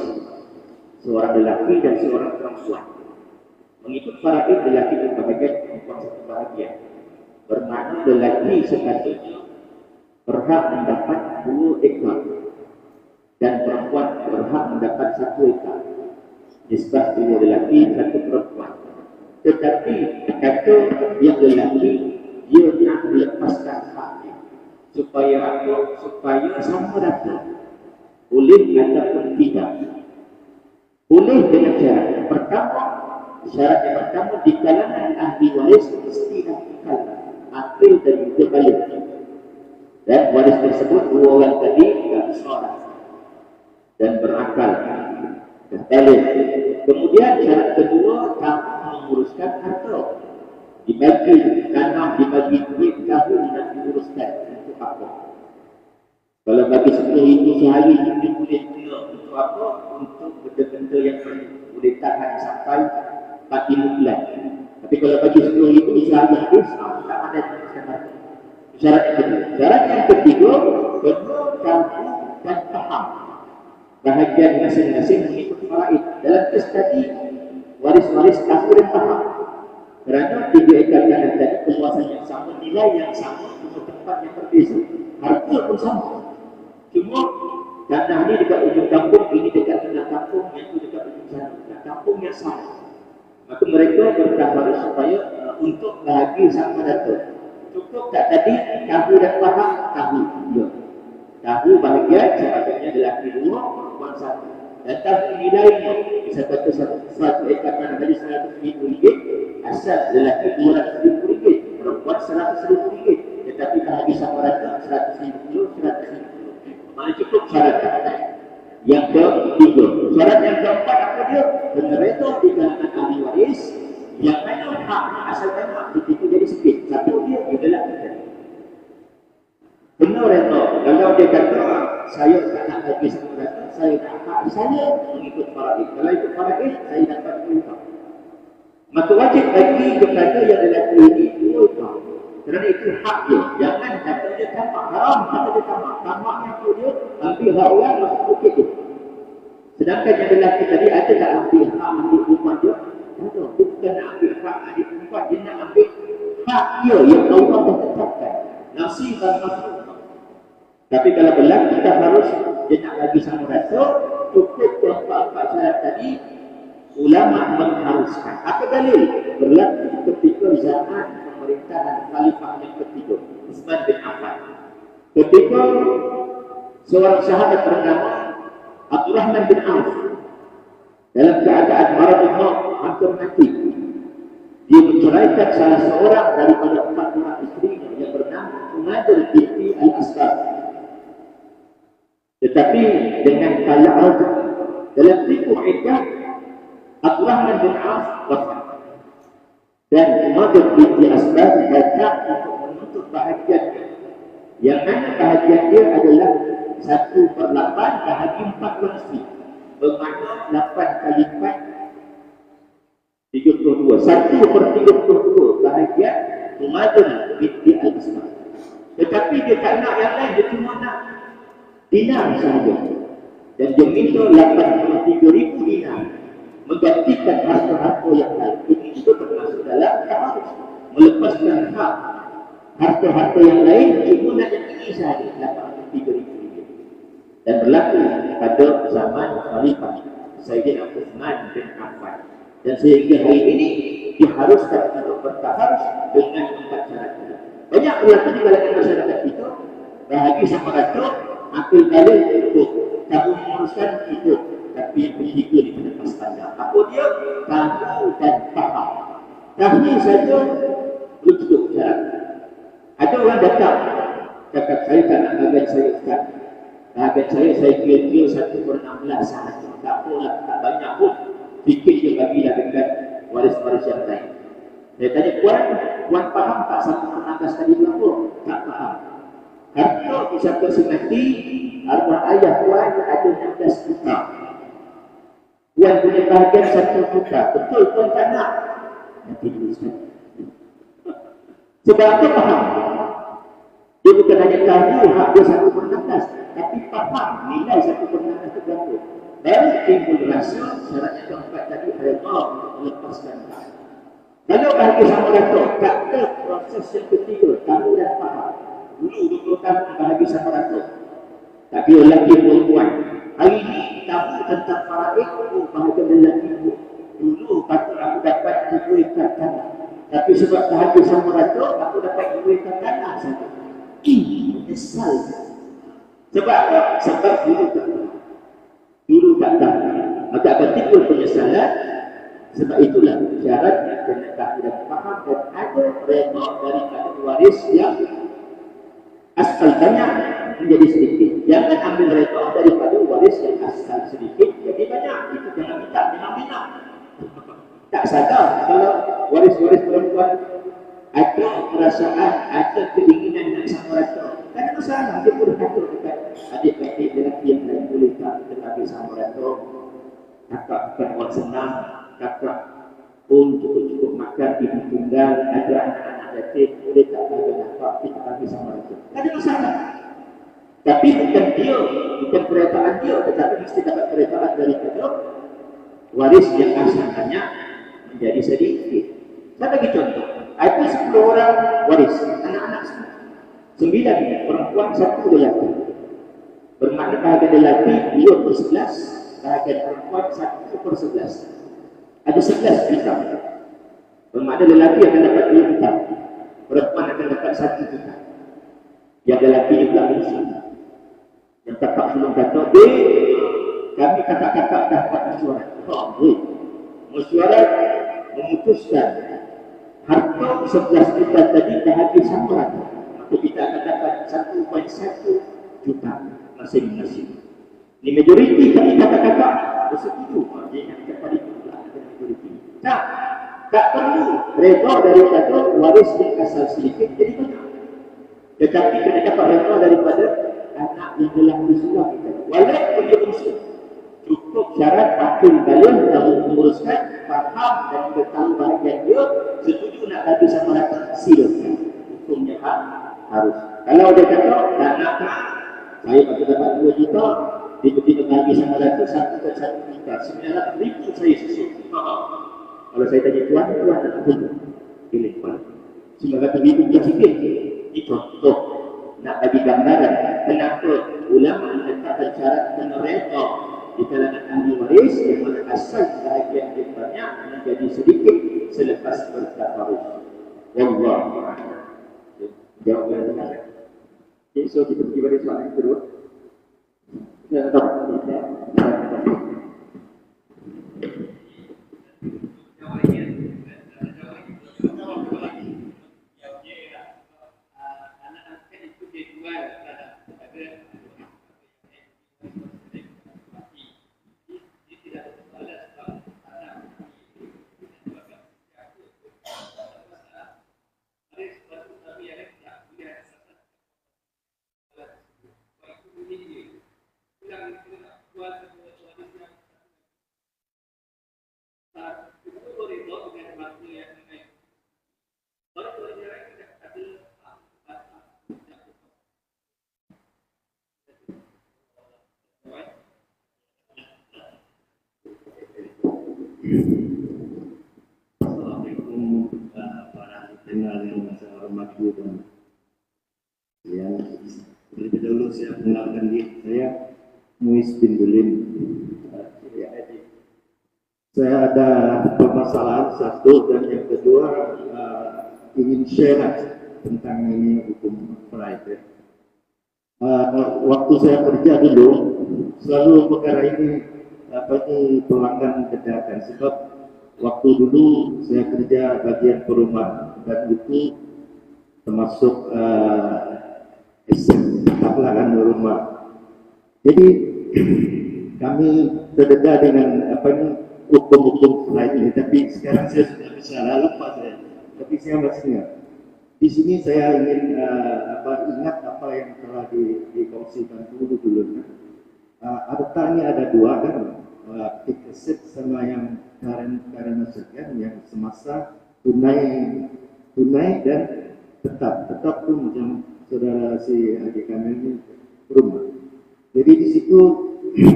seorang lelaki dan seorang perempuan. Mengikut faraid, lelaki berbahagian, perempuan satu bahagian. Bermakna lelaki sepatutnya berhak mendapat 2 ekor dan perempuan berhak mendapat 1 ekor. Nisbah 2 lelaki, 1 perempuan. Tetapi kata yang lelaki dia nak melepaskan haknya supaya apa? Supaya sama rata. Boleh ataupun tidak. Boleh dengan syarat. Pertama, syarat yang pertama di kalangan ahli waris mesti akal, akil dan juga balik. Dan waris tersebut 2 orang tadi tidak seorang dan berakal dan balik. Kemudian syarat kedua, kamu menguruskan harta. Dibagi tanah, dibagi duit, kamu nak diuruskan untuk apa? Kalau bagi 10,000 sehari, ini boleh guna untuk apa? Untuk benda-benda yang boleh tahan sampai 4 bulan. Tapi kalau bagi 10,000 sehari habis, tak ada yang harta. Syarat yang kedua. Syarat yang ketiga, kena kamu dan faham bahagian masing-masing mengikut faraid. Dalam kes tadi, waris-waris kamu dan faham. Kerana 3 ikatan tadi keluasan yang sama, nilai yang sama, cuma tempat yang berbeza. Harta pun sama. Cuma tanah ni dekat ujung kampung, ini dekat tengah kampung, yang itu dekat ujung sana. Dekat kampung yang sama. Maka mereka bertafarus supaya untuk bahagi sama data. Cukup tak tadi, kamu dan faham, kamu. Ya. Kamu bahagian, sepatutnya lelaki 2, perempuan 1. Dan tahu nilainya, bisa kata 1 ikatan tadi RM100,000, asal lelaki RM200,000, perempuan RM100,000. Tetapi bahagi sama rata, RM100,000, RM100,000. Mana cukup syarat. Yang ketiga, syarat yang keempat apa dia? Penerita di kalangan ahli waris yang mana hak asalkan hak itu jadi sikit. Satu dia adalah kita. Benar reta. Kalau dia kata saya tak nak bagi sama rata, saya nak hak saya mengikut faraid. Kalau ikut faraid, saya dapat 2 ekor. Maka wajib bagi kepada yang lelaki ini 2 ekor. Kerana itu hak dia. Jangan kata dia tamak. Haram kata dia tamak. Tamaknya tu dia ambil hak orang masuk bukit tu. Sedangkan yang lelaki tadi ada tak ambil hak ambil rumah dia? Ada. Dia bukan nak ambil hak adik perempuan. Dia nak ambil hak dia yang Allah dah tetapkan. Nasib dan masuk. Tapi kalau berlaku kita harus dia nak bagi sama rasa, cukup keempat-empat syarat tadi, ulama mengharuskan. Apa dalil? Berlaku ketika zaman pemerintahan khalifah yang ketiga, Utsman bin Affan. Ketika seorang sahabat bernama Abdurrahman bin Auf dalam keadaan maradul maut, hampir mati, dia menceraikan salah seorang daripada 4 orang isterinya yang bernama Umayyah binti Al-Asbab. Tetapi dengan tala'ud dalam tipu iddah, Abdurrahman bin Auf wafat. Dan Umayyah binti Asbab datang untuk menuntut bahagian. Yang mana bahagian dia adalah 1/8 bahagi 4/10. Bermakna 8 kali 4 32. 1/32 bahagian Umayyah binti Al-Asbab. Tetapi dia tak nak yang lain, dia cuma nak dinar sahaja. Dan dia minta 83,000 dinar menggantikan harta-harta yang lain. Ini juga termasuk dalam taharus, melepaskan hak harta-harta yang lain, cuma nak yang ini sahaja, 83,000 ringgit. Dan berlaku pada zaman Khalifah Sayyidina Utsman bin Affan. Dan sehingga hari ini diharuskan untuk bertaharus dengan 4 syarat. Banyak berlaku di kalangan masyarakat kita, bahagi sama rata, akil kalian ikut, kamu menguruskan ikut. Tapi yang ketiga di pendapat standar. Apa dia? Tahu dan faham. Tahu saja belum cukup syarat. Ada orang datang, cakap saya tak nak bagian saya Ustaz. Bagian saya kira-kira 1/16 sahaja. Tak apalah, tak banyak pun. Sikit je bagilah dekat waris-waris yang lain. Saya tanya, puan faham tak 1/16 tadi berapa? Tak faham. Harta bisa tersenati, arwah ayah puan ada 16 juta. Puan punya bahagian 1 juta. Betul puan tak nak? Nanti dulu Ustaz. Sebab apa faham? Dia bukan hanya tahu hak dia 1/16, tapi faham nilai 1/16 itu berapa. Baru timbul rasa syaratnya keempat tadi redha untuk melepaskan hak. Kalau bahagia sama Dato', tak ada proses yang ketiga, kamu dah faham. Dulu 20 tahun bahagia sama Dato', tak kira lelaki perempuan. Hari ini tahu tentang faraid, bahagia lelaki pun. Dulu patut aku dapat 3 ekar tanah. Tapi sebab bahagia sama Dato', aku dapat 2 ekar tanah saja. Menyesal. Sebab apa? Sebab dulu tak tahu. Dulu tak tahu. Agak betul penyesalan. Sebab itulah syarat yang kena tahu dan faham dan ada redha daripada waris yang asal banyak menjadi sedikit. Jangan ambil redha daripada waris yang asal sedikit jadi banyak. Itu jangan minta, jangan minta. Tak sadar kalau waris-waris perempuan ada perasaan, ada keinginan nak sama rata. Tak ada masalah, dia pun kata dekat adik-adik lelaki yang lain boleh tak kita bagi sama rata. Kakak bukan buat senang, kakak pun cukup-cukup makan, ibu tunggal, ada anak-anak yatim, boleh tak bagi kakak, kita bagi sama rata. Tak ada masalah. Tapi bukan dia, bukan keretaan dia, tetapi mesti dapat keretaan daripada waris yang asal banyak menjadi sedikit. Saya bagi contoh. Ada 10 orang waris, anak-anak semua. 9 perempuan, 1 lelaki. Bermakna bahagian lelaki 2/11, bahagian perempuan 1/11. Ada 11 juta. Bermakna lelaki akan dapat 2 juta, perempuan akan dapat 1 juta. Yang lelaki juga bisa. Yang kakak sebelum kata, kami kakak-kakak dapat mesyuarat. Mesyuarat memutuskan harta 11 juta tadi dah habis sama rata. Maka kita akan dapat 1.1 juta masing-masing. Ini majoriti kami kakak-kakak bersetuju. Dia ingat kepada itu ada majoriti. Tak perlu redha daripada waris yang asal sedikit jadi banyak. Tetapi kena dapat redha daripada anak yang telah disuruh kita. Walaupun dia usul, cukup syarat akil balik dalam menguruskan, faham dan juga tahu bahagian dia, setuju nak bagi sama rata, silakan. Hukumnya harus. Kalau dia kata, tak nak, saya patut dapat 2 juta, tiba-tiba bagi sama rata, 1 juta, 900,000 saya susun. Kalau saya tanya tuan tak betul. Pilih tuan. 900,000 dia sikit. Ini contoh. Nak bagi gambaran kenapa ulama menetapkan syarat kena redha di kalangan ahli waris yang mana asal bahagian yang banyak menjadi sedikit selepas bertafarruq. Wallahu a'lam. Jawapan benar. Okay, so kita pergi pada soalan yang kedua. Assalamualaikum para pendengar yang saya hormati dan yang terlebih dahulu saya kenalkan diri saya Muiz bin Dulim. Saya ada permasalahan satu dan yang kedua ingin share tentang ini hukum private. Waktu saya kerja dulu selalu perkara ini pelanggan bedakan sebab waktu dulu saya kerja bagian perumahan dan itu termasuk taklahan rumah. Jadi kami terdedah dengan apa ini hukum-hukum lain ini, tapi sekarang saya sudah bisa lupa saya. Tapi saya masih ingat. Di sini saya ingin ingat apa yang telah dikongsikan dulu. Artanya ada dua kan, fixed sama yang current sekian, yang semasa tunai dan tetap itu macam saudara si Haji Kamil ini rumah. Jadi di situ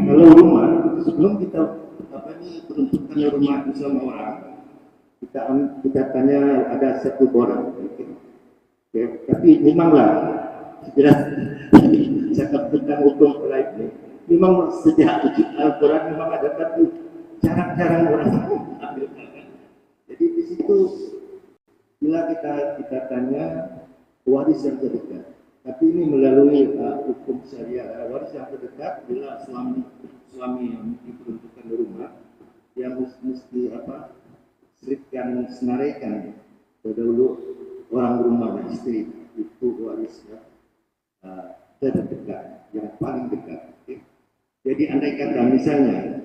kalau rumah sebelum kita peruntukan rumah itu sama orang, kita tanya ada satu orang. Ya, tapi memanglah jelas cakap tentang hukum lain, memang sejak Al-Quran memang ada, tapi jarang-jarang orang ambil. Jadi di situ bila kita tanya waris yang terdekat, tapi ini melalui hukum syariah. Waris yang terdekat bila suami yang diperuntukkan di rumah yang mesti senaraikan dahulu orang rumah dan istri itu warisnya terdekat, yang paling dekat. Okay? Jadi andai kata misalnya,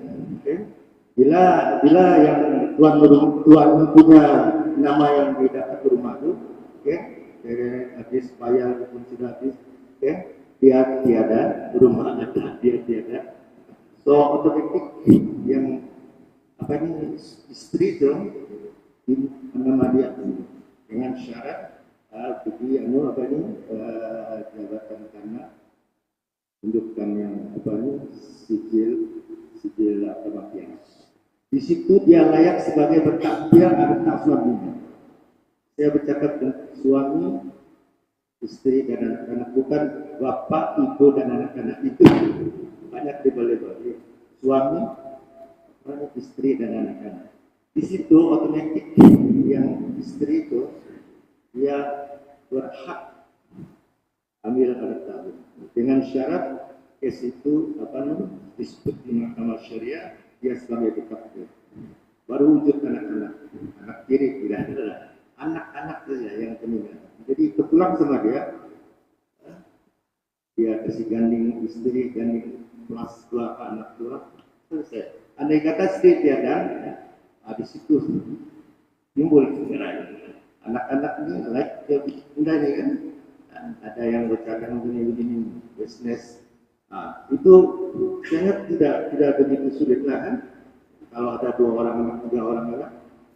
bila yang tuan punya nama yang didapat rumah itu, habis bayar pun sudah habis, dia tiada rumah, dia tiada. So otomatis yang istri itu nama dia dengan syarat pergi jabatan tanah, tunjukkan yang sijil kematian. Di situ dia layak sebagai bertakbir atas suaminya. Saya bercakap dengan suami, istri dan anak-anak, bukan bapak, ibu dan anak-anak. Itu banyak dibalik-balik. Suami, istri dan anak-anak. Di situ otomatis yang istri itu dia berhak ambil anak tahun dengan syarat kes itu disebut di mahkamah syariah dia sebagai bertakbir. Baru wujud anak-anak, anak kiri tidak ada, anak-anak saja yang meninggal. Jadi kepulang sama dia kasih ganding istri, ganding plus anak tua, selesai. Andai kata istri tiada, di situ timbul cerai. Anak-anak ini enggak ini kan, ada yang bercakap begini bisnis. Itu sangat tidak begitu sulit lah kan. Kalau ada 2 orang anak, 3 orang anak,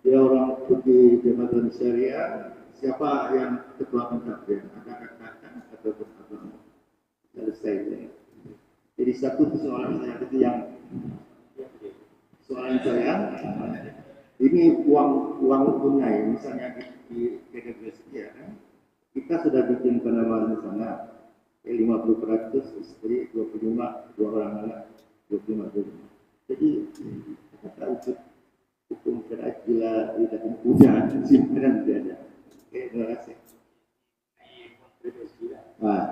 dia orang pergi jabatan syariah, siapa yang ketua pentadbir, ada kakak atau abang, selesai. Jadi satu persoalan saya itu yang soalan saya, ini uang tunai, misalnya di KDBS ya kan, kita sudah bikin penamaan di sana, 50% istri, 25 2 orang anak, 25 rumah. Jadi kita wujud hukum syariat bila tidak punya simpanan tidak ada. Oke, terima kasih. Nah.